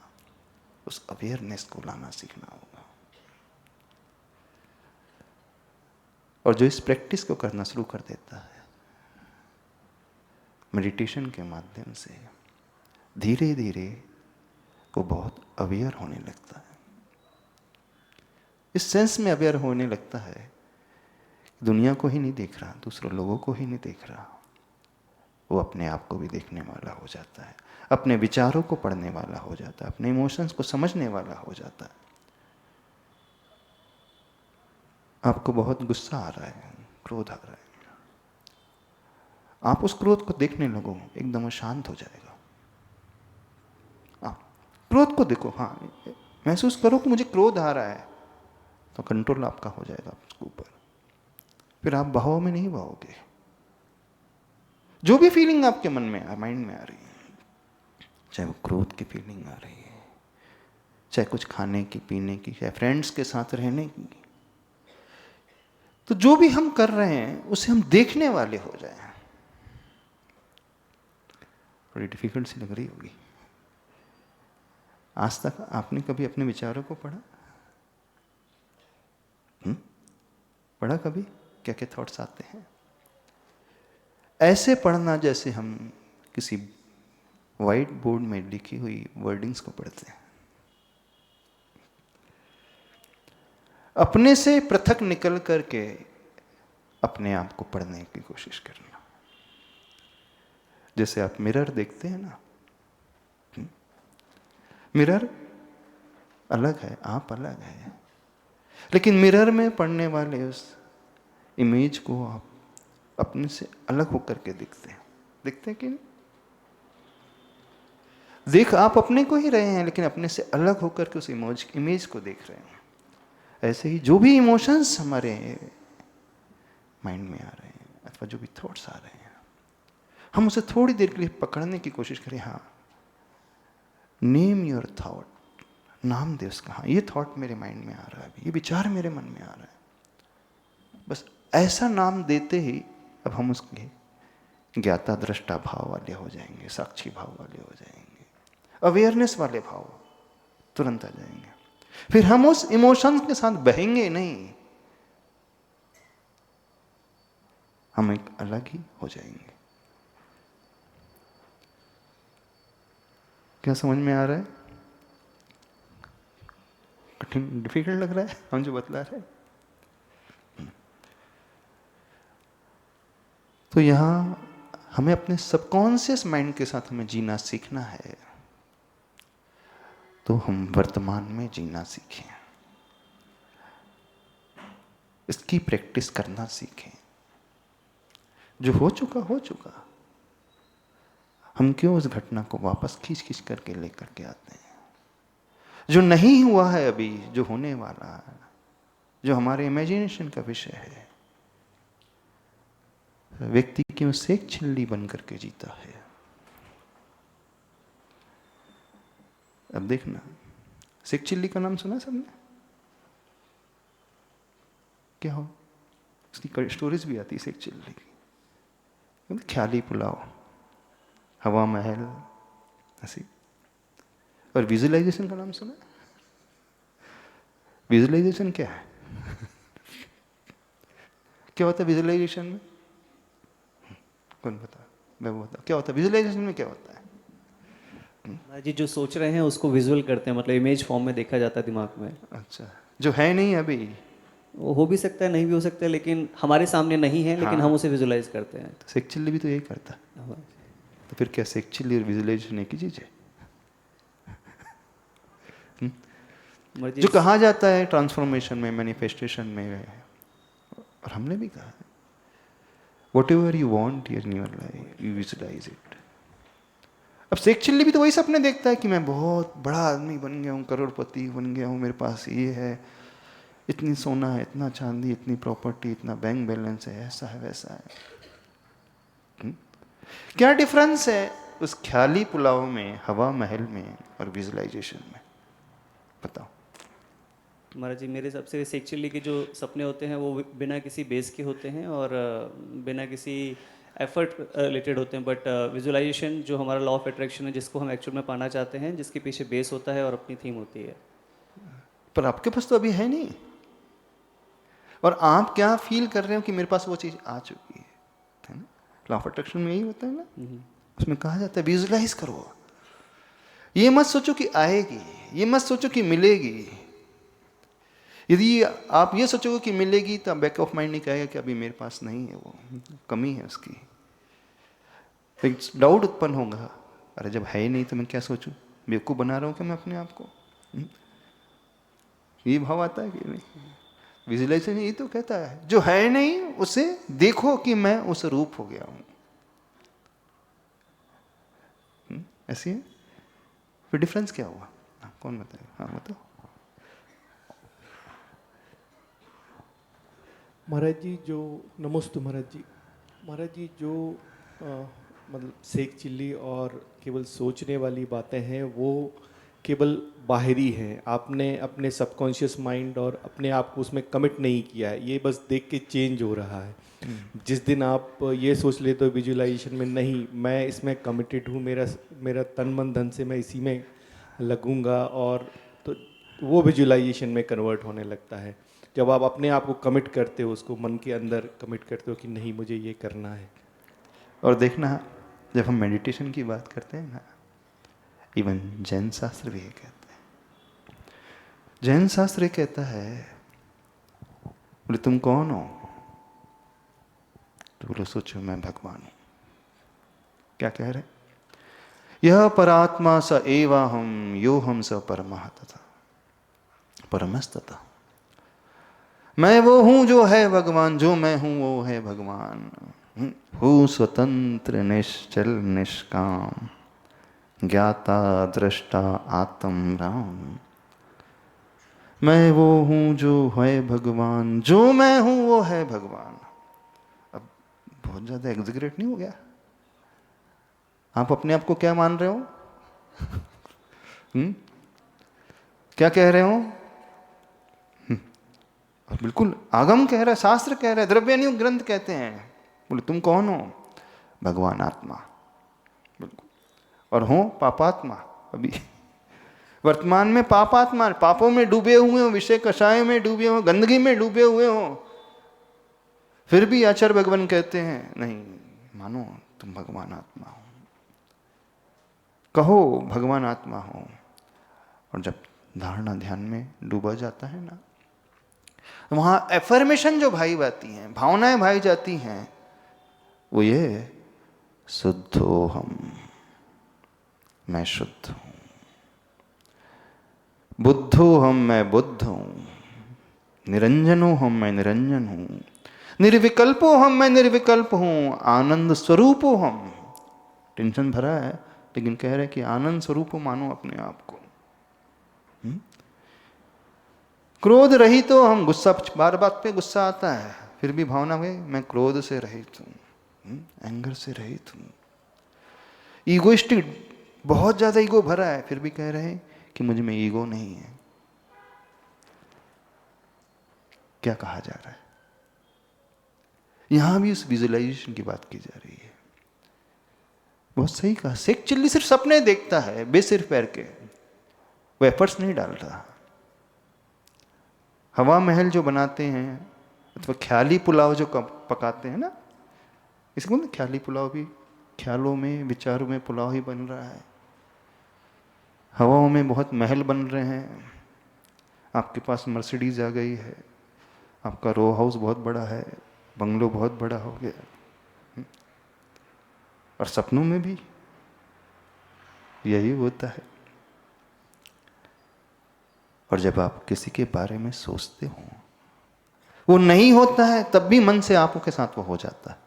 उस अवेयरनेस को लाना सीखना होगा। और जो इस प्रैक्टिस को करना शुरू कर देता है मेडिटेशन के माध्यम से, धीरे धीरे वो बहुत अवेयर होने लगता है। इस सेंस में अवेयर होने लगता है, दुनिया को ही नहीं देख रहा, दूसरे लोगों को ही नहीं देख रहा, वो अपने आप को भी देखने वाला हो जाता है, अपने विचारों को पढ़ने वाला हो जाता है, अपने इमोशंस को समझने वाला हो जाता है। आपको बहुत गुस्सा आ रहा है, क्रोध आ रहा है, आप उस क्रोध को देखने लगो, एकदम शांत हो जाएगा। आप क्रोध को देखो, हाँ महसूस करो कि मुझे क्रोध आ रहा है, तो कंट्रोल आपका हो जाएगा उसके ऊपर। फिर आप बहाव में नहीं बहोगे। जो भी फीलिंग आपके मन में माइंड में आ रही है, चाहे वो क्रोध की फीलिंग आ रही है, चाहे कुछ खाने की पीने की, चाहे फ्रेंड्स के साथ रहने की, तो जो भी हम कर रहे हैं उसे हम देखने वाले हो जाए। बड़ी डिफिकल्ट सी लग रही होगी। आज तक आपने कभी अपने विचारों को पढ़ा? पढ़ा कभी? क्या क्या थॉट्स आते हैं? ऐसे पढ़ना जैसे हम किसी व्हाइट बोर्ड में लिखी हुई वर्डिंग्स को पढ़ते हैं। अपने से पृथक निकल करके अपने आप को पढ़ने की कोशिश करना। जैसे आप मिरर देखते हैं ना, मिरर अलग है, आप अलग है, लेकिन मिरर में पढ़ने वाले उस इमेज को आप अपने से अलग होकर के दिखते हैं कि नहीं? देख आप अपने को ही रहे हैं, लेकिन अपने से अलग होकर के उस इमेज को देख रहे हैं। ऐसे ही जो भी इमोशंस हमारे माइंड में आ रहे हैं अथवा जो भी थॉट्स आ रहे हैं, हम उसे थोड़ी देर के लिए पकड़ने की कोशिश करें। हाँ, नेम योर थॉट, नाम दे उसका। हाँ, ये थॉट मेरे माइंड में आ रहा है, ये विचार मेरे मन में आ रहा है। बस ऐसा नाम देते ही अब हम उसके ज्ञाता दृष्टा भाव वाले हो जाएंगे, साक्षी भाव वाले हो जाएंगे, अवेयरनेस वाले भाव तुरंत आ जाएंगे। फिर हम उस इमोशंस के साथ बहेंगे नहीं, हम एक अलग ही हो जाएंगे। क्या समझ में आ रहा है? कठिन, डिफिकल्ट लग रहा है हम जो बतला रहे हैं? तो यहां हमें अपने सबकॉन्शियस माइंड के साथ हमें जीना सीखना है। तो हम वर्तमान में जीना सीखें, इसकी प्रैक्टिस करना सीखें। जो हो चुका हो चुका, हम क्यों उस घटना को वापस खींच खींच करके लेकर के आते हैं? जो नहीं हुआ है अभी, जो होने वाला है, जो हमारे इमेजिनेशन का विषय है, व्यक्ति क्यों सेक छिल्ली बन करके जीता है? अब देखना, सेक चिल्ली का नाम सुना सबने? क्या हो, उसकी स्टोरीज भी आती है सेक चिल्ली की। ख्याली पुलाव, हवा महल, ऐसी। और विजुअलाइजेशन का नाम सुना? विजुअलाइजेशन क्या है? क्या होता है विजुअलाइजेशन में? कौन बता? मैं वो बता, क्या होता है विजुअलाइजेशन में? क्या होता है? जी, जो सोच रहे हैं उसको विजुअल करते हैं, मतलब इमेज फॉर्म में देखा जाता है दिमाग में। अच्छा, जो है नहीं अभी, वो हो भी सकता है, नहीं भी हो सकता है, लेकिन हमारे सामने नहीं है, लेकिन हाँ, हम उसे विजुलाइज करते हैं। तो सेक चिल्ली भी तो यही करता है। तो फिर क्या सेक चिल्ली और विजुअलाइजेशन एक ही चीज है? जो कहा जाता है ट्रांसफॉर्मेशन में, मैनिफेस्टेशन में, और हमने भी कहा है, whatever you want in your life, you visualize it. अब शेख चिल्ली भी तो वही सपने देखता है कि मैं बहुत बड़ा आदमी बन गया हूँ, करोड़पति बन गया हूँ, मेरे पास ये है, इतनी सोना है, इतना चांदी, इतनी प्रॉपर्टी, इतना बैंक बैलेंस है, ऐसा है, वैसा है। क्या डिफरेंस है उस ख्याली पुलाव में, हवा महल में और विजुअलाइजेशन में? बताओ। महाराज जी, मेरे हिसाब से सेक्चुअली के जो सपने होते हैं वो बिना किसी बेस के होते हैं और बिना किसी एफर्ट रिलेटेड होते हैं, बट विजुअलाइजेशन जो हमारा लॉ ऑफ अट्रैक्शन है, जिसको हम एक्चुअल में पाना चाहते हैं, जिसके पीछे बेस होता है और अपनी थीम होती है। पर आपके पास तो अभी है नहीं, और आप क्या फील कर रहे हो कि मेरे पास वो चीज आ चुकी है ना? लॉ ऑफ अट्रैक्शन में यही होता है ना, उसमें कहा जाता है विजुअलाइज करो। ये मत सोचो कि आएगी, ये मत सोचो कि मिलेगी। यदि आप ये सोचोगे कि मिलेगी तो बैक ऑफ माइंड नहीं कहेगा कि अभी मेरे पास नहीं है, वो कमी है उसकी। एक डाउट उत्पन्न होगा, अरे जब है ही नहीं तो मैं क्या सोचूं, बेवकूफ बना रहा हूं क्या मैं अपने आप को? ये भाव आता है कि नहीं? विजुअलाइजेशन ये तो कहता है जो है नहीं उसे देखो कि मैं उस रूप हो गया हूं। ऐसी है। फिर डिफरेंस क्या हुआ? कौन बताएगा? हाँ बताओ। महाराज जी, जो नमोस्तु महाराज जी, महाराज जी जो मतलब सेक चिल्ली और केवल सोचने वाली बातें हैं, वो केवल बाहरी हैं, आपने अपने सबकॉन्शियस माइंड और अपने आप को उसमें कमिट नहीं किया है, ये बस देख के चेंज हो रहा है। जिस दिन आप ये सोच लेते हो विजुअलाइजेशन में, नहीं मैं इसमें कमिटेड हूँ, मेरा मेरा तन मन धन से मैं इसी में लगूंगा, और तो वो विजुअलाइजेशन में कन्वर्ट होने लगता है। जब आप अपने आप को कमिट करते हो, उसको मन के अंदर कमिट करते हो कि नहीं मुझे ये करना है। और देखना, जब हम मेडिटेशन की बात करते हैं ना, इवन जैन शास्त्र भी ये कहते हैं। जैन शास्त्र ये कहता है, बोले तुम कौन हो? तो बोलो सोचो मैं भगवान हूं। क्या कह रहे? यह परात्मा स एवा हम यो हम स परमः तथा परमस्तता। मैं वो हूं जो है भगवान, जो मैं हूं वो है भगवान। हूँ स्वतंत्र निश्चल निष्काम, ज्ञाता दृष्टा आत्म राम। मैं वो हूं जो है भगवान, जो मैं हूं वो है भगवान। अब बहुत ज्यादा एग्जिग्रेट नहीं हो गया? आप अपने आप को क्या मान रहे हो? क्या कह रहे हो? और बिल्कुल आगम कह रहा है, शास्त्र कह रहा है, द्रव्यानुग ग्रंथ कहते हैं। बोले तुम कौन हो? भगवान आत्मा। बिल्कुल। और हो पापात्मा। अभी वर्तमान में पापात्मा, पापों में डूबे हुए हो, विषय कषायों में डूबे हो, गंदगी में डूबे हुए हो। फिर भी आचार्य भगवान कहते हैं नहीं मानो तुम भगवान आत्मा हो, कहो भगवान आत्मा हो। और जब धारणा ध्यान में डूबा जाता है ना, वहां एफर्मेशन जो भाई आती हैं, भावनाएं भाई जाती हैं, वो ये शुद्धो हम, मैं शुद्ध हूं। बुद्धो हम, मैं बुद्ध हूं। निरंजनो हम, मैं निरंजन हूं। निर्विकल्पो हम, मैं निर्विकल्प हूं। आनंद स्वरूपो हम। टेंशन भरा है लेकिन कह रहे कि आनंद स्वरूप मानो अपने आप को। क्रोध रहित हो हम, गुस्सा बार बात पे गुस्सा आता है, फिर भी भावना में मैं क्रोध से रहित हूं, एंगर से रहित हूं। ईगोइस्टिक, बहुत ज्यादा ईगो भरा है, फिर भी कह रहे हैं कि मुझ में ईगो नहीं है। क्या कहा जा रहा है? यहां भी उस विजुअलाइजेशन की बात की जा रही है। बहुत सही कहा। शेख चिल्ली सिर्फ सपने देखता है बेसिर पैर के, वो एफर्ट्स नहीं डालता। हवा महल जो बनाते हैं अथवा ख्याली पुलाव जो पकाते हैं ना, इसको बोलते ख्याली पुलाव, भी ख्यालों में विचारों में पुलाव ही बन रहा है। हवाओं में बहुत महल बन रहे हैं। आपके पास मर्सिडीज आ गई है, आपका रो हाउस बहुत बड़ा है, बंगलो बहुत बड़ा हो गया। और सपनों में भी यही होता है। और जब आप किसी के बारे में सोचते हो, वो नहीं होता है, तब भी मन से आपके के साथ वो हो जाता है।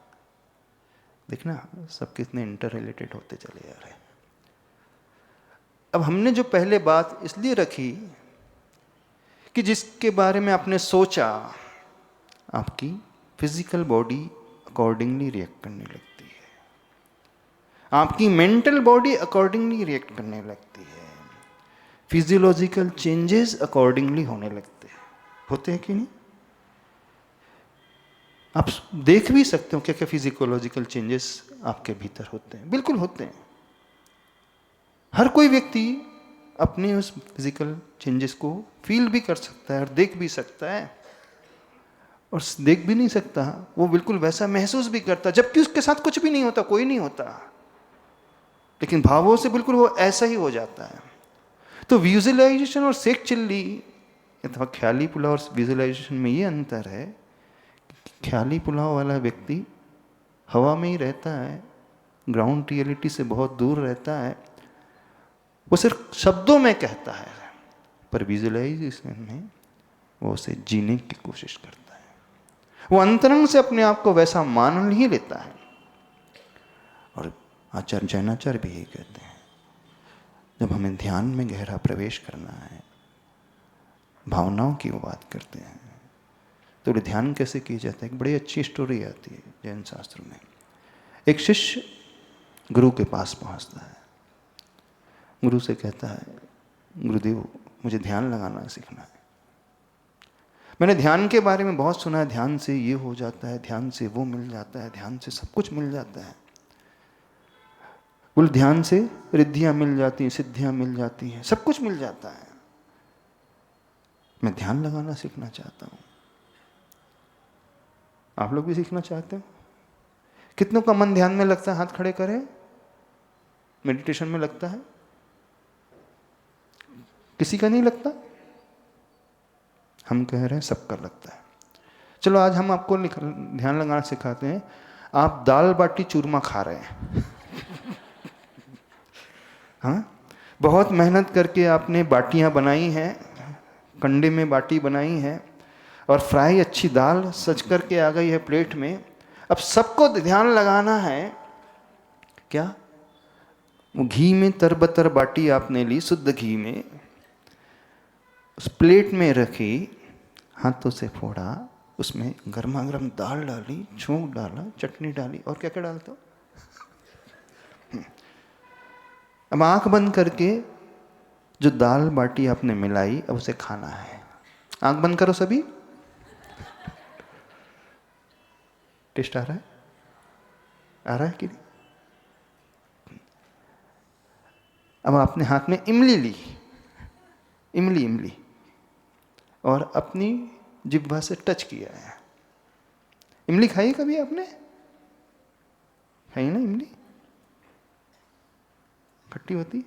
देखना सब कितने इंटर रिलेटेड होते चले जा रहे हैं। अब हमने जो पहले बात इसलिए रखी कि जिसके बारे में आपने सोचा, आपकी फिजिकल बॉडी अकॉर्डिंगली रिएक्ट करने लगती है, आपकी मेंटल बॉडी अकॉर्डिंगली रिएक्ट करने लगती है, फिजियोलॉजिकल चेंजेस अकॉर्डिंगली होने लगते हैं। होते हैं कि नहीं? आप देख भी सकते हो क्या क्या फिजियोलॉजिकल चेंजेस आपके भीतर होते हैं। बिल्कुल होते हैं। हर कोई व्यक्ति अपने उस फिजिकल चेंजेस को फील भी कर सकता है और देख भी सकता है, और देख भी नहीं सकता वो बिल्कुल वैसा महसूस भी करता, जबकि उसके साथ कुछ भी नहीं होता, कोई नहीं होता, लेकिन भावों से बिल्कुल वो ऐसा ही हो जाता है। तो विजुअलाइजेशन और शेख चिल्ली अथवा ख्याली पुलाव और विजुअलाइजेशन में ये अंतर है। ख्याली पुलाव वाला व्यक्ति हवा में ही रहता है, ग्राउंड रियलिटी से बहुत दूर रहता है, वो सिर्फ शब्दों में कहता है, पर विजुअलाइजेशन में वो उसे जीने की कोशिश करता है। वो अंतरंग से अपने आप को वैसा मान ही लेता है। और आचार्य जैनाचार्य भी यही कहते हैं, जब हमें ध्यान में गहरा प्रवेश करना है, भावनाओं की वो बात करते हैं, तो ध्यान कैसे किया जाता है? एक बड़ी अच्छी स्टोरी आती है जैन शास्त्र में। एक शिष्य गुरु के पास पहुंचता है, गुरु से कहता है गुरुदेव मुझे ध्यान लगाना सीखना है। मैंने ध्यान के बारे में बहुत सुना है, ध्यान से ये हो जाता है, ध्यान से वो मिल जाता है, ध्यान से सब कुछ मिल जाता है। बोल ध्यान से रिद्धियां मिल जाती हैं, सिद्धियां मिल जाती हैं, सब कुछ मिल जाता है। मैं ध्यान लगाना सीखना चाहता हूं। आप लोग भी सीखना चाहते हो? कितनों का मन ध्यान में लगता है? हाथ खड़े करें। मेडिटेशन में लगता है? किसी का नहीं लगता? हम कह रहे हैं सबका लगता है। चलो आज हम आपको ध्यान लगाना सिखाते हैं। आप दाल बाटी चूरमा खा रहे हैं हाँ, बहुत मेहनत करके आपने बाटियां बनाई हैं, कंडे में बाटी बनाई है और फ्राई अच्छी दाल सज करके आ गई है प्लेट में। अब सबको ध्यान लगाना है क्या? वो घी में तरबतर बाटी आपने ली, शुद्ध घी में, उस प्लेट में रखी, हाथों से फोड़ा, उसमें गर्मा गर्म दाल डाली, छौंक डाला, चटनी डाली और क्या क्या डालते हो? अब आंख बंद करके जो दाल बाटी आपने मिलाई, अब उसे खाना है। आंख बंद करो सभी। टेस्ट आ रहा है? आ रहा है कि नहीं? अब आपने हाथ में इमली ली, इमली और अपनी जिह्वा से टच किया है। इमली खाई कभी आपने? खाई ना इमली? खट्टी होती।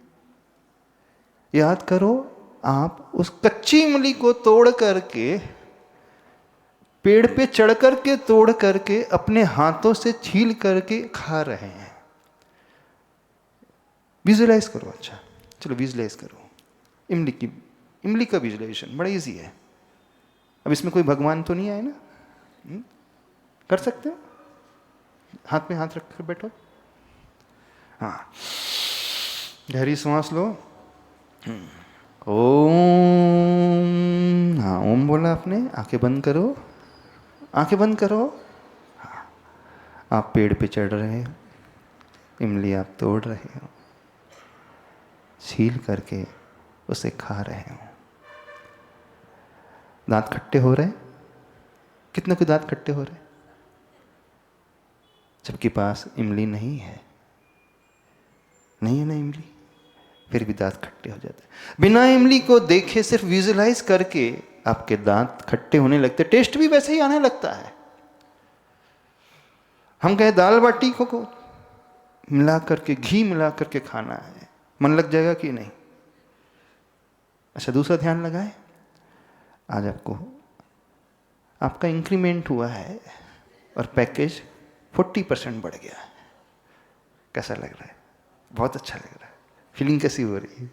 याद करो, आप उस कच्ची इमली को तोड़ करके, पेड़ पे चढ़ करके तोड़ करके, अपने हाथों से छील करके खा रहे हैं। विजुलाइज करो। अच्छा चलो विजुलाइज करो इमली का विजुलाइजेशन बड़ा इजी है। अब इसमें कोई भगवान तो नहीं आए ना? कर सकते हो? हाथ में हाथ रख कर बैठो। हाँ, गहरी सांस लो। ओम। हाँ, ओम बोला आपने। आंखें बंद करो, आंखें बंद करो। हाँ, आप पेड़ पे चढ़ रहे हो, इमली आप तोड़ रहे हो, छील करके उसे खा रहे हो। दांत खट्टे हो रहे? कितने के दांत खट्टे हो रहे? जबकि पास इमली नहीं है। नहीं है ना इमली, फिर भी दांत खट्टे हो जाते हैं। बिना इमली को देखे सिर्फ विजुलाइज करके आपके दांत खट्टे होने लगते, टेस्ट भी वैसे ही आने लगता है। हम कहें दाल बाटी को मिला करके, घी मिला करके खाना है, मन लग जाएगा कि नहीं? अच्छा दूसरा ध्यान लगाए। आज आपको आपका इंक्रीमेंट हुआ है और पैकेज 40% बढ़ गया है। कैसा लग रहा है? बहुत अच्छा लग रहा है। फीलिंग कैसी हो रही है?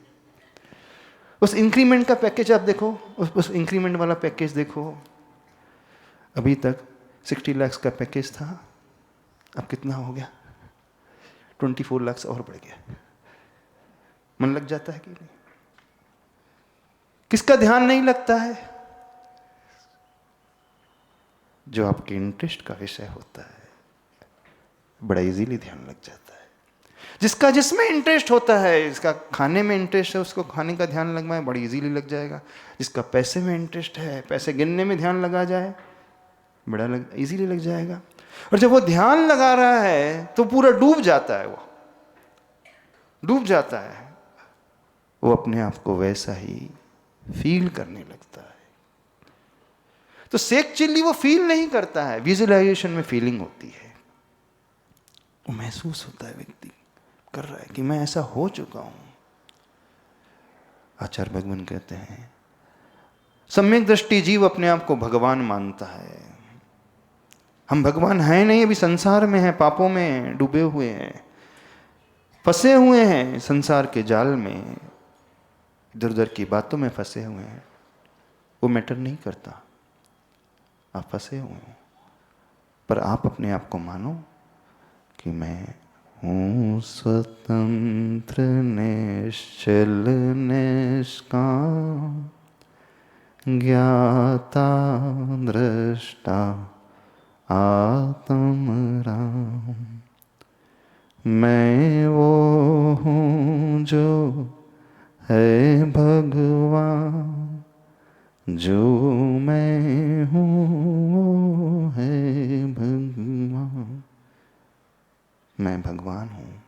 उस इंक्रीमेंट का पैकेज आप देखो, उस इंक्रीमेंट वाला पैकेज देखो। अभी तक 60 लाख का पैकेज था, अब कितना हो गया? 24 लाख और बढ़ गया। मन लग जाता है कि नहीं? किसका ध्यान नहीं लगता है? जो आपके इंटरेस्ट का विषय होता है, बड़ा इजीली ध्यान लग जाता है। जिसका जिसमें इंटरेस्ट होता है, जिसका खाने में इंटरेस्ट है, उसको खाने का ध्यान लगवाए, बड़ी इजीली लग जाएगा। जिसका पैसे में इंटरेस्ट है, पैसे गिनने में ध्यान लगा जाए, बड़ा इजीली लग जाएगा। और जब वो ध्यान लगा रहा है तो पूरा डूब जाता है, वो डूब जाता है। वो अपने आप को वैसा ही फील करने लगता है। तो शेख चिल्ली वो फील नहीं करता है, विजुअलाइजेशन में फीलिंग होती है। वो महसूस होता है, व्यक्ति कर रहा है कि मैं ऐसा हो चुका हूं। आचार्य भगवान कहते हैं, सम्यक दृष्टि जीव अपने आप को भगवान मानता है। हम भगवान हैं नहीं, अभी संसार में हैं, पापों में डूबे हुए हैं, फंसे हुए हैं संसार के जाल में, इधर उधर की बातों में फंसे हुए हैं। वो मैटर नहीं करता, आप फंसे हुए हो, पर आप अपने आप को मानो कि मैं हूँ स्वतंत्र निश्चल निष्काम, ज्ञाता दृष्टा आत्म राम। मैं वो हूँ जो है भगवान जो मैं हूँ वो है भगवान। मैं भगवान हूँ।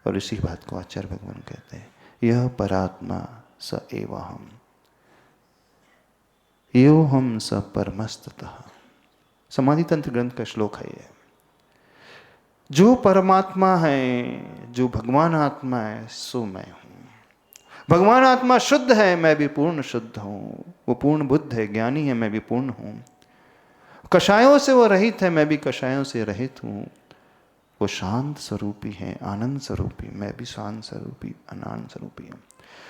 और इसी बात को आचार्य भगवान कहते हैं, यह परात्मा स एव हम, यो हम स परमस्ततः। समाधि तंत्र ग्रंथ का श्लोक है ये। जो परमात्मा है, जो भगवान आत्मा है, सो मैं हूं। भगवान आत्मा शुद्ध है, मैं भी पूर्ण शुद्ध हूं। वो पूर्ण बुद्ध है, ज्ञानी है, मैं भी पूर्ण हूं। कषायों से वो रहित है, मैं भी कषायों से रहित हूं। वो शांत स्वरूपी है, आनंद स्वरूपी, मैं भी शांत स्वरूपी, आनंद स्वरूपी हूं।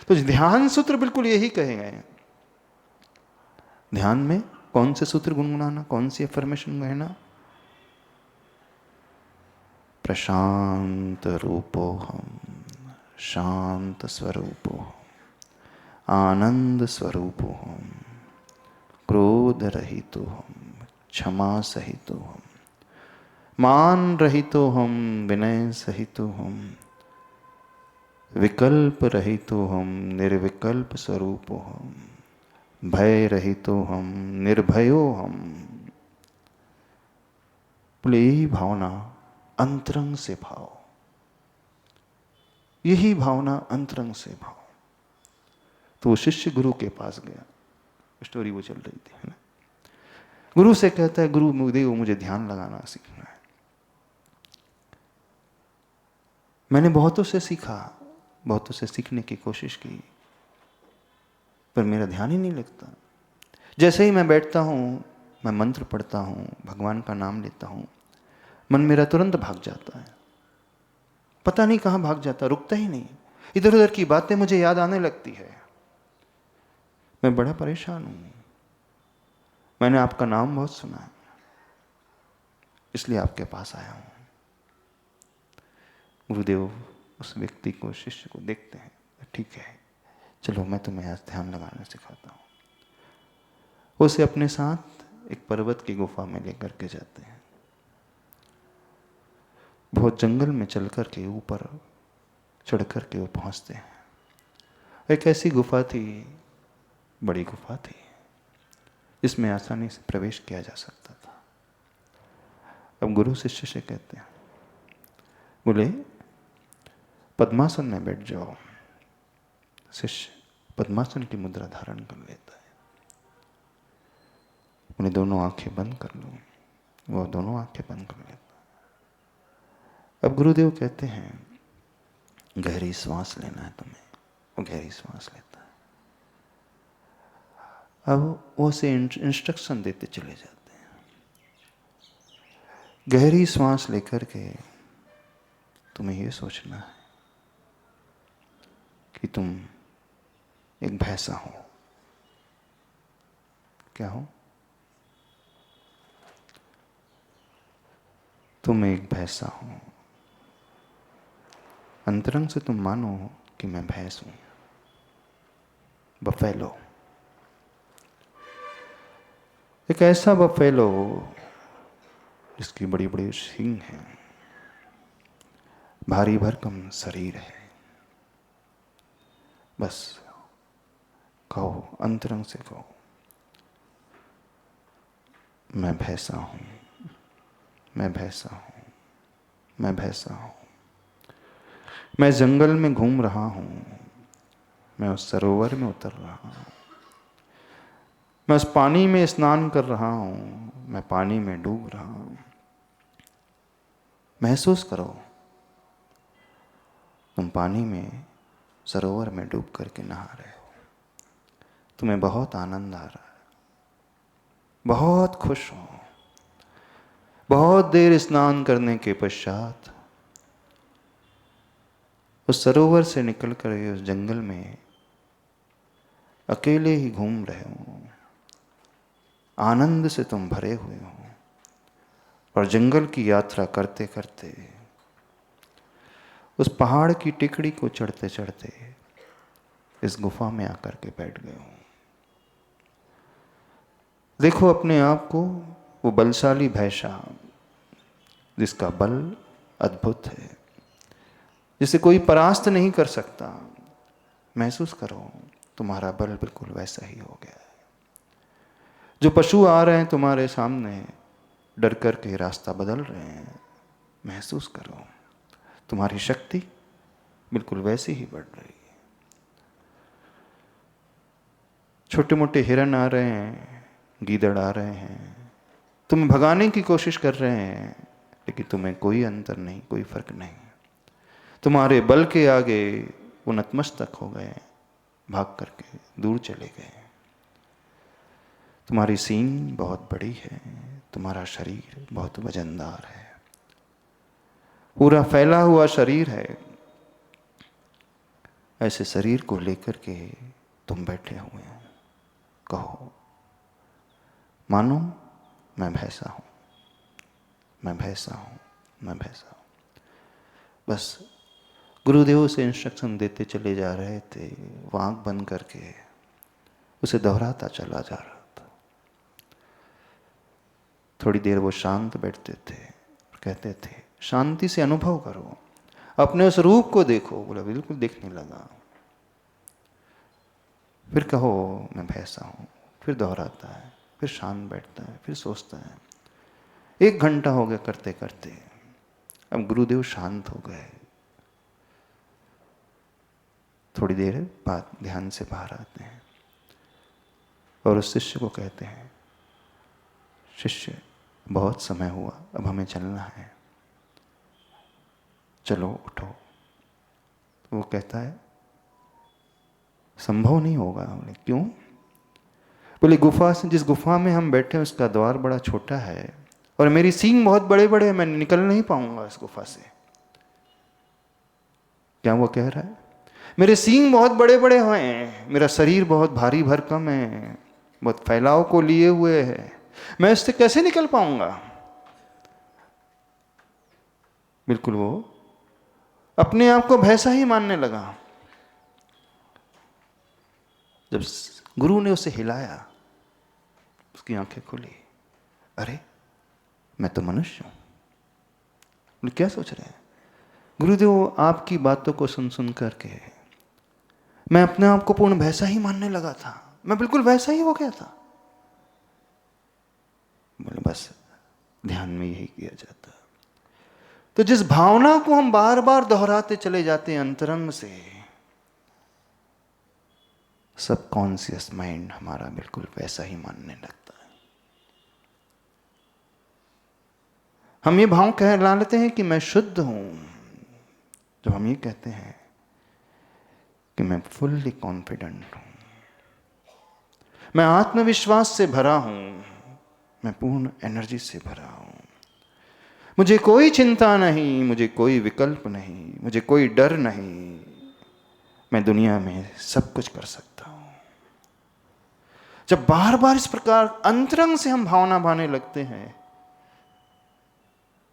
तो ध्यान सूत्र बिल्कुल यही कहे गए हैं। ध्यान में कौन से सूत्र गुनगुनाना, कौन सी अफर्मेशन कहना? प्रशांत रूपो हम, शांत स्वरूपो हम, आनंद स्वरूपो हम, क्रोध रहितो हम, क्षमा सहितो हम, मान रहितो हम, विनय सहितो हम, विकल्प रहितो हम, निर्विकल्प स्वरूपो हम, भय रहितो हम, निर्भयो हम। बोले यही भावना अंतरंग से भाव, यही भावना अंतरंग से भाव। तो वो शिष्य गुरु के पास गया, स्टोरी वो चल रही थी, है ना। गुरु से कहता है, गुरु देव मुझे ध्यान लगाना सीखना है। मैंने बहुतों से सीखा, बहुतों से सीखने की कोशिश की, पर मेरा ध्यान ही नहीं लगता। जैसे ही मैं बैठता हूँ, मैं मंत्र पढ़ता हूँ, भगवान का नाम लेता हूँ, मन मेरा तुरंत भाग जाता है। पता नहीं कहाँ भाग जाता, रुकता ही नहीं। इधर उधर की बातें मुझे याद आने लगती है। मैं बड़ा परेशान हूँ। मैंने आपका नाम बहुत सुना है, इसलिए आपके पास आया हूँ। गुरुदेव उस व्यक्ति को, शिष्य को देखते हैं, ठीक है चलो मैं तुम्हें आज ध्यान लगाना सिखाता हूँ। उसे अपने साथ एक पर्वत की गुफा में लेकर के जाते हैं। बहुत जंगल में चल कर के ऊपर चढ़ कर के वो पहुँचते हैं। एक ऐसी गुफा थी, बड़ी गुफा थी, इसमें आसानी से प्रवेश किया जा सकता था। अब गुरु शिष्य से कहते हैं, बोले पद्मासन में बैठ जाओ। शिष्य पद्मासन की मुद्रा धारण कर लेता है। उन्हें दोनों आंखें बंद कर लो, वो दोनों आंखें बंद कर लेता है। अब गुरुदेव कहते हैं, गहरी श्वास लेना है तुम्हें। वो गहरी श्वास लेता है। अब वो से इंस्ट्रक्शन देते चले जाते हैं। गहरी श्वास लेकर के तुम्हें ये सोचना है कि तुम एक भैंसा हो। क्या हो? तुम एक भैंसा हो। अंतरंग से तुम मानो कि मैं भैंस हूं, बफेलो। एक ऐसा बफेलो जिसकी बड़ी बड़ी सींग है, भारी भरकम शरीर है। बस कहो, अंतरंग से कहो, मैं भैंसा हूं, मैं भैंसा हूं, मैं भैंसा हूं। मैं जंगल में घूम रहा हूं, मैं उस सरोवर में उतर रहा हूं, मैं उस पानी में स्नान कर रहा हूं, मैं पानी में डूब रहा हूं। महसूस करो, तुम पानी में, सरोवर में डूब करके नहा रहे हो। तुम्हें बहुत आनंद आ रहा है, बहुत खुश हो। बहुत देर स्नान करने के पश्चात उस सरोवर से निकल कर उस जंगल में अकेले ही घूम रहे हो। आनंद से तुम भरे हुए हो और जंगल की यात्रा करते करते उस पहाड़ की टिकड़ी को चढ़ते चढ़ते इस गुफा में आकर के बैठ गए हो। देखो अपने आप को, वो बलशाली भैंसा जिसका बल अद्भुत है, जिसे कोई परास्त नहीं कर सकता। महसूस करो, तुम्हारा बल बिल्कुल वैसा ही हो गया है। जो पशु आ रहे हैं तुम्हारे सामने, डर कर के रास्ता बदल रहे हैं, महसूस करो तुम्हारी शक्ति बिल्कुल वैसी ही बढ़ रही है। छोटे मोटे हिरन आ रहे हैं, गीदड़ आ रहे हैं, तुम्हें भगाने की कोशिश कर रहे हैं, लेकिन तुम्हें कोई अंतर नहीं, कोई फर्क नहीं। तुम्हारे बल के आगे वो नतमस्तक हो गए, भाग करके दूर चले गए। तुम्हारी सींग बहुत बड़ी है, तुम्हारा शरीर बहुत वजनदार है, पूरा फैला हुआ शरीर है। ऐसे शरीर को लेकर के तुम बैठे हुए हो। कहो, मानो मैं भैंसा हूं, मैं भैंसा हूं, मैं भैंसा हूं। बस गुरुदेव उसे इंस्ट्रक्शन देते चले जा रहे थे। वो आंख बंद करके उसे दोहराता चला जा रहा था। थोड़ी देर वो शांत बैठते थे और कहते थे, शांति से अनुभव करो, अपने उस रूप को देखो। बोला, बिल्कुल देखने लगा। फिर कहो मैं भैंसा हूं, फिर दोहराता है, फिर शांत बैठता है, फिर सोचता है। 1 घंटा हो गया करते करते। अब गुरुदेव शांत हो गए। थोड़ी देर बाद ध्यान से बाहर आते हैं और उस शिष्य को कहते हैं, शिष्य बहुत समय हुआ, अब हमें चलना है, चलो उठो। वो कहता है, संभव नहीं होगा। बोले, क्यों? बोले, गुफा से, जिस गुफा में हम बैठे हैं उसका द्वार बड़ा छोटा है और मेरी सींग बहुत बड़े बड़े हैं, मैं निकल नहीं पाऊंगा इस गुफा से। क्या वो कह रहा है? मेरे सींग बहुत बड़े बड़े हैं, मेरा शरीर बहुत भारी भरकम है, बहुत फैलाव को लिए हुए है, मैं इससे कैसे निकल पाऊंगा? बिल्कुल वो अपने आप को भैंसा ही मानने लगा। जब गुरु ने उसे हिलाया, उसकी आंखें खुली। अरे, मैं तो मनुष्य हूं। बोले, क्या सोच रहे हैं? गुरुदेव, आपकी बातों को सुन सुन करके मैं अपने आप को पूर्ण वैसा ही मानने लगा था, मैं बिल्कुल वैसा ही हो गया था। बोले, बस ध्यान में यही किया जाता। तो जिस भावना को हम बार बार दोहराते चले जाते हैं अंतरंग से, सबकॉन्शियस माइंड हमारा बिल्कुल वैसा ही मानने लगता है। हम ये भाव कह लेते हैं कि मैं शुद्ध हूं। जब हम ये कहते हैं कि मैं फुल्ली कॉन्फिडेंट हूं, मैं आत्मविश्वास से भरा हूं, मैं पूर्ण एनर्जी से भरा हूं, मुझे कोई चिंता नहीं, मुझे कोई विकल्प नहीं, मुझे कोई डर नहीं, मैं दुनिया में सब कुछ कर सकता हूं। जब बार बार इस प्रकार अंतरंग से हम भावना भाने लगते हैं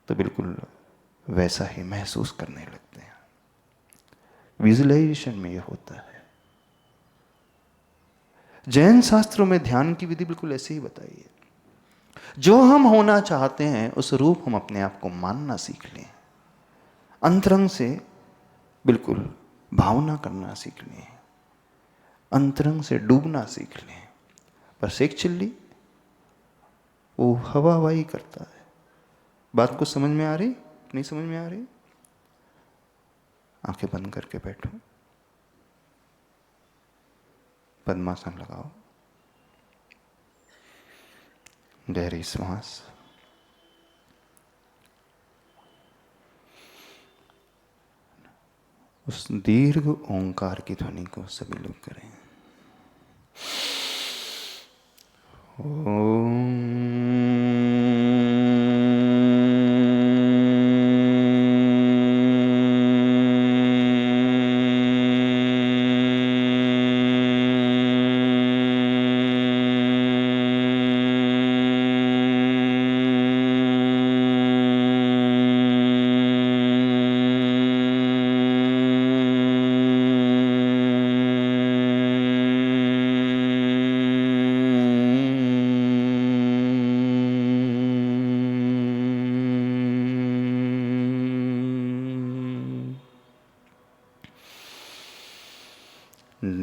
तो बिल्कुल वैसा ही महसूस करने लगते हैं। विजुअलाइजेशन में यह होता है। जैन शास्त्रों में ध्यान की विधि बिल्कुल ऐसे ही बताई है। जो हम होना चाहते हैं उस रूप हम अपने आप को मानना सीख लें, अंतरंग से बिल्कुल भावना करना सीख लें, अंतरंग से डूबना सीख लें। बस एक चिल्ली वो हवा हवाई करता है। बात को समझ में आ रही? नहीं समझ में आ रही? आंखें बंद करके बैठो, पद्मासन लगाओ, गहरी श्वास, उस दीर्घ ओंकार की ध्वनि को सभी लोग करें।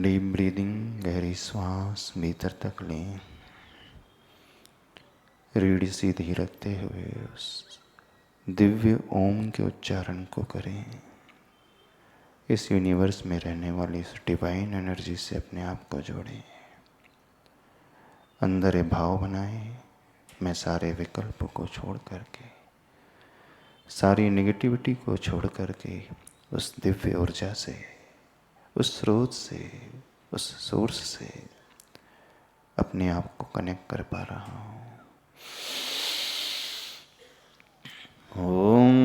डीप ब्रीदिंग, गहरी श्वास भीतर तक लें। रीढ़ सीधी रखते हुए उस दिव्य ओम के उच्चारण को करें। इस यूनिवर्स में रहने वाली इस डिवाइन एनर्जी से अपने आप को जोड़ें। अंदर ये भाव बनाएं, मैं सारे विकल्पों को छोड़ करके, सारी नेगेटिविटी को छोड़ करके उस दिव्य ऊर्जा से, उस स्रोत से, उस सोर्स से अपने आप को कनेक्ट कर पा रहा हूँ। ओम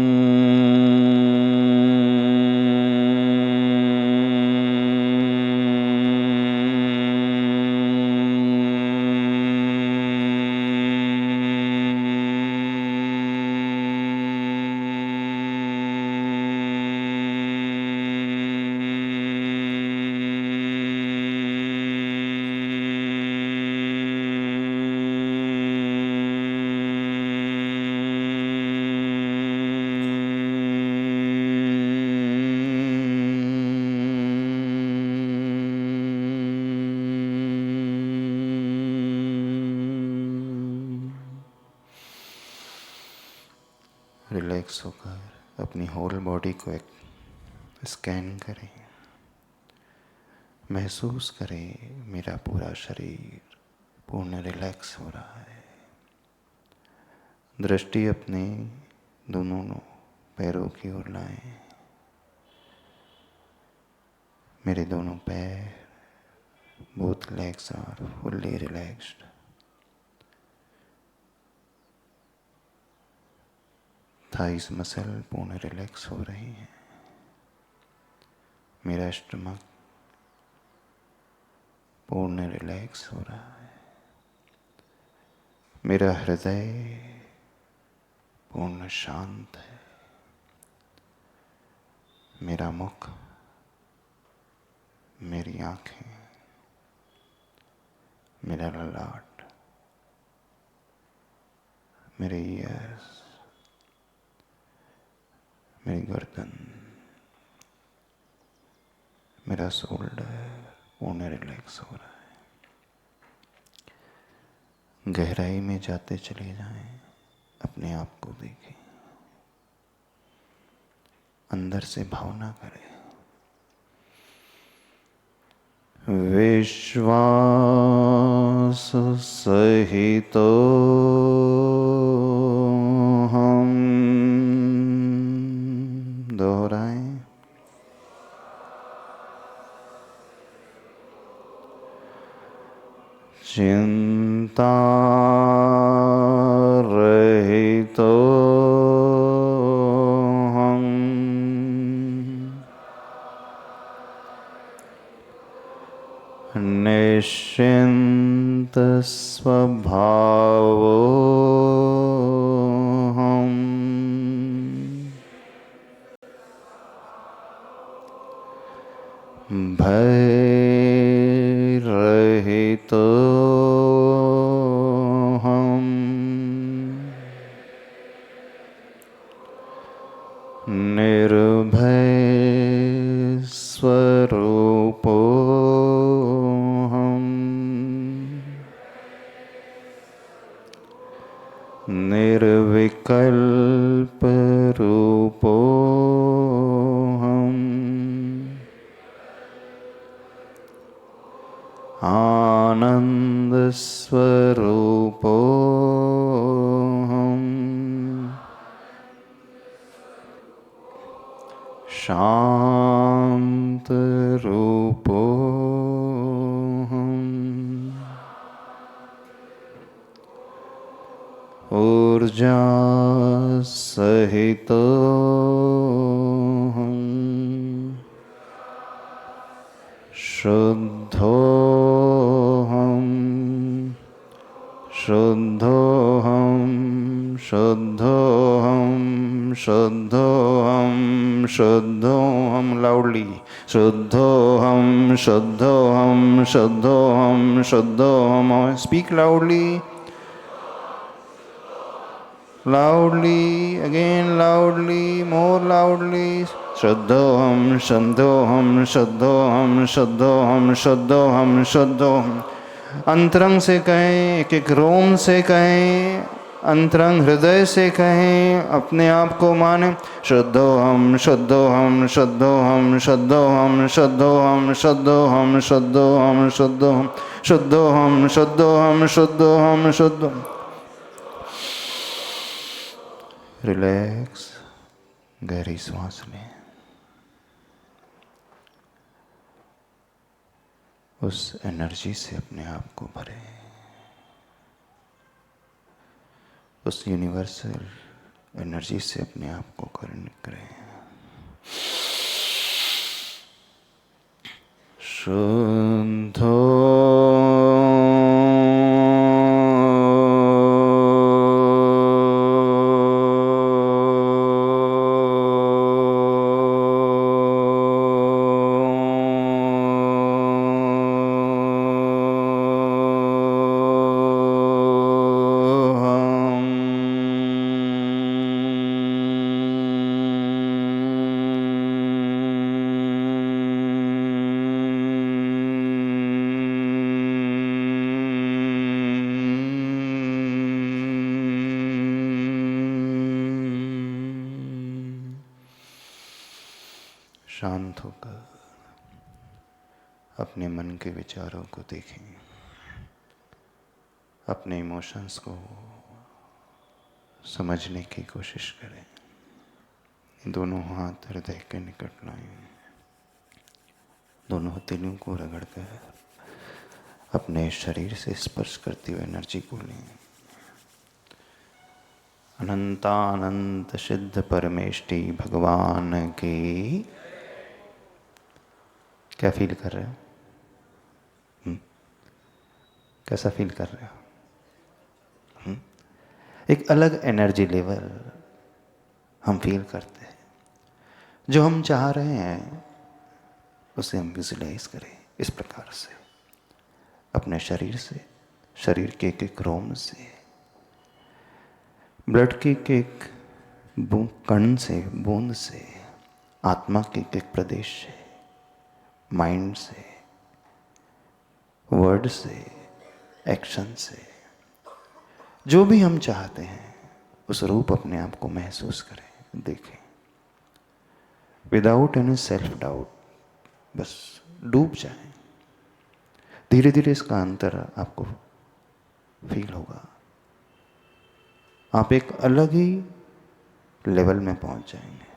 रिलैक्स होकर अपनी होल बॉडी को एक स्कैन करें। महसूस करें मेरा पूरा शरीर पूर्ण रिलैक्स हो रहा है। दृष्टि अपने दोनों पैरों की ओर लाएं। मेरे दोनों पैर, both legs are fully relaxed. Thighs muscle पूर्ण रिलैक्स हो रही हैं। मेरा स्टमक पूर्ण रिलैक्स हो रहा है। मेरा हृदय पूर्ण शांत है। मेरा मुख, मेरी आंखें, मेरा ललाट, मेरे ईयर्स, मेरी गर्दन, मेरा शोल्डर पूर्ण रिलैक्स हो रहा है। गहराई में जाते चले जाएं, अपने आप को देखें, अंदर से भावना करें। विश्वास सहित हम दोहराएं। चिंता रहित हम निश्चिंत स्वभाव हम भय रहित हम निर्भय स्वरूप हम निर्विकल्प रूप हम आनंद स्वरूप हम शांत रूप हम ऊर्जा सहित हम शुद्धो हम शुद्धो हम शुद्धो हम शुद्धो हम शुद्धो हम लाउडली शुद्धो हम शुद्धो हम शुद्धो हम शुद्धो हम speak loudly loudly again loudly more loudly शुद्धोहम शुद्धोहम शुद्धोहम शुद्धोहम शुद्धोहम शुद्धोहम अंतरंग से कहें, एक एक रोम से कहें। अंतरंग हृदय से कहें, अपने आप को माने। शुद्धो हम, शुद्धो हम, शुद्धो हम, शुद्धो हम, शुद्धो हम, शुद्धो हम, शुद्धो हम, शुद्धो हम, शुद्धो हम, शुद्धो हम, शुद्धो हम, शुद्धो। रिलैक्स, गहरी सांस लें। उस एनर्जी से अपने आप को भरें, उस यूनिवर्सल एनर्जी से अपने आप को कनेक्ट करें। शुद्धो शांत होकर अपने मन के विचारों को देखें, अपने इमोशंस को समझने की कोशिश करें। दोनों हाथ हृदय के निकट लाएं, दोनों हथेलियों को रगड़कर अपने शरीर से स्पर्श करती हुई एनर्जी को लें। अनंतानंत सिद्ध परमेष्टि भगवान की। क्या फील कर रहे हो? कैसा फील कर रहे हो? एक अलग एनर्जी लेवल हम फील करते हैं। जो हम चाह रहे हैं उसे हम विजुलाइज करें इस प्रकार से, अपने शरीर से, शरीर के एक रोम से, ब्लड के एक कण से, बूंद से, आत्मा के एक प्रदेश से, माइंड से, वर्ड से, एक्शन से, जो भी हम चाहते हैं उस रूप अपने आप को महसूस करें, देखें, विदाउट एनी सेल्फ डाउट। बस डूब जाएं। धीरे धीरे इसका अंतर आपको फील होगा। आप एक अलग ही लेवल में पहुंच जाएंगे।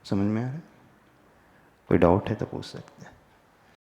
समझ में आ रहा है? कोई डाउट है तो पूछ सकते हैं।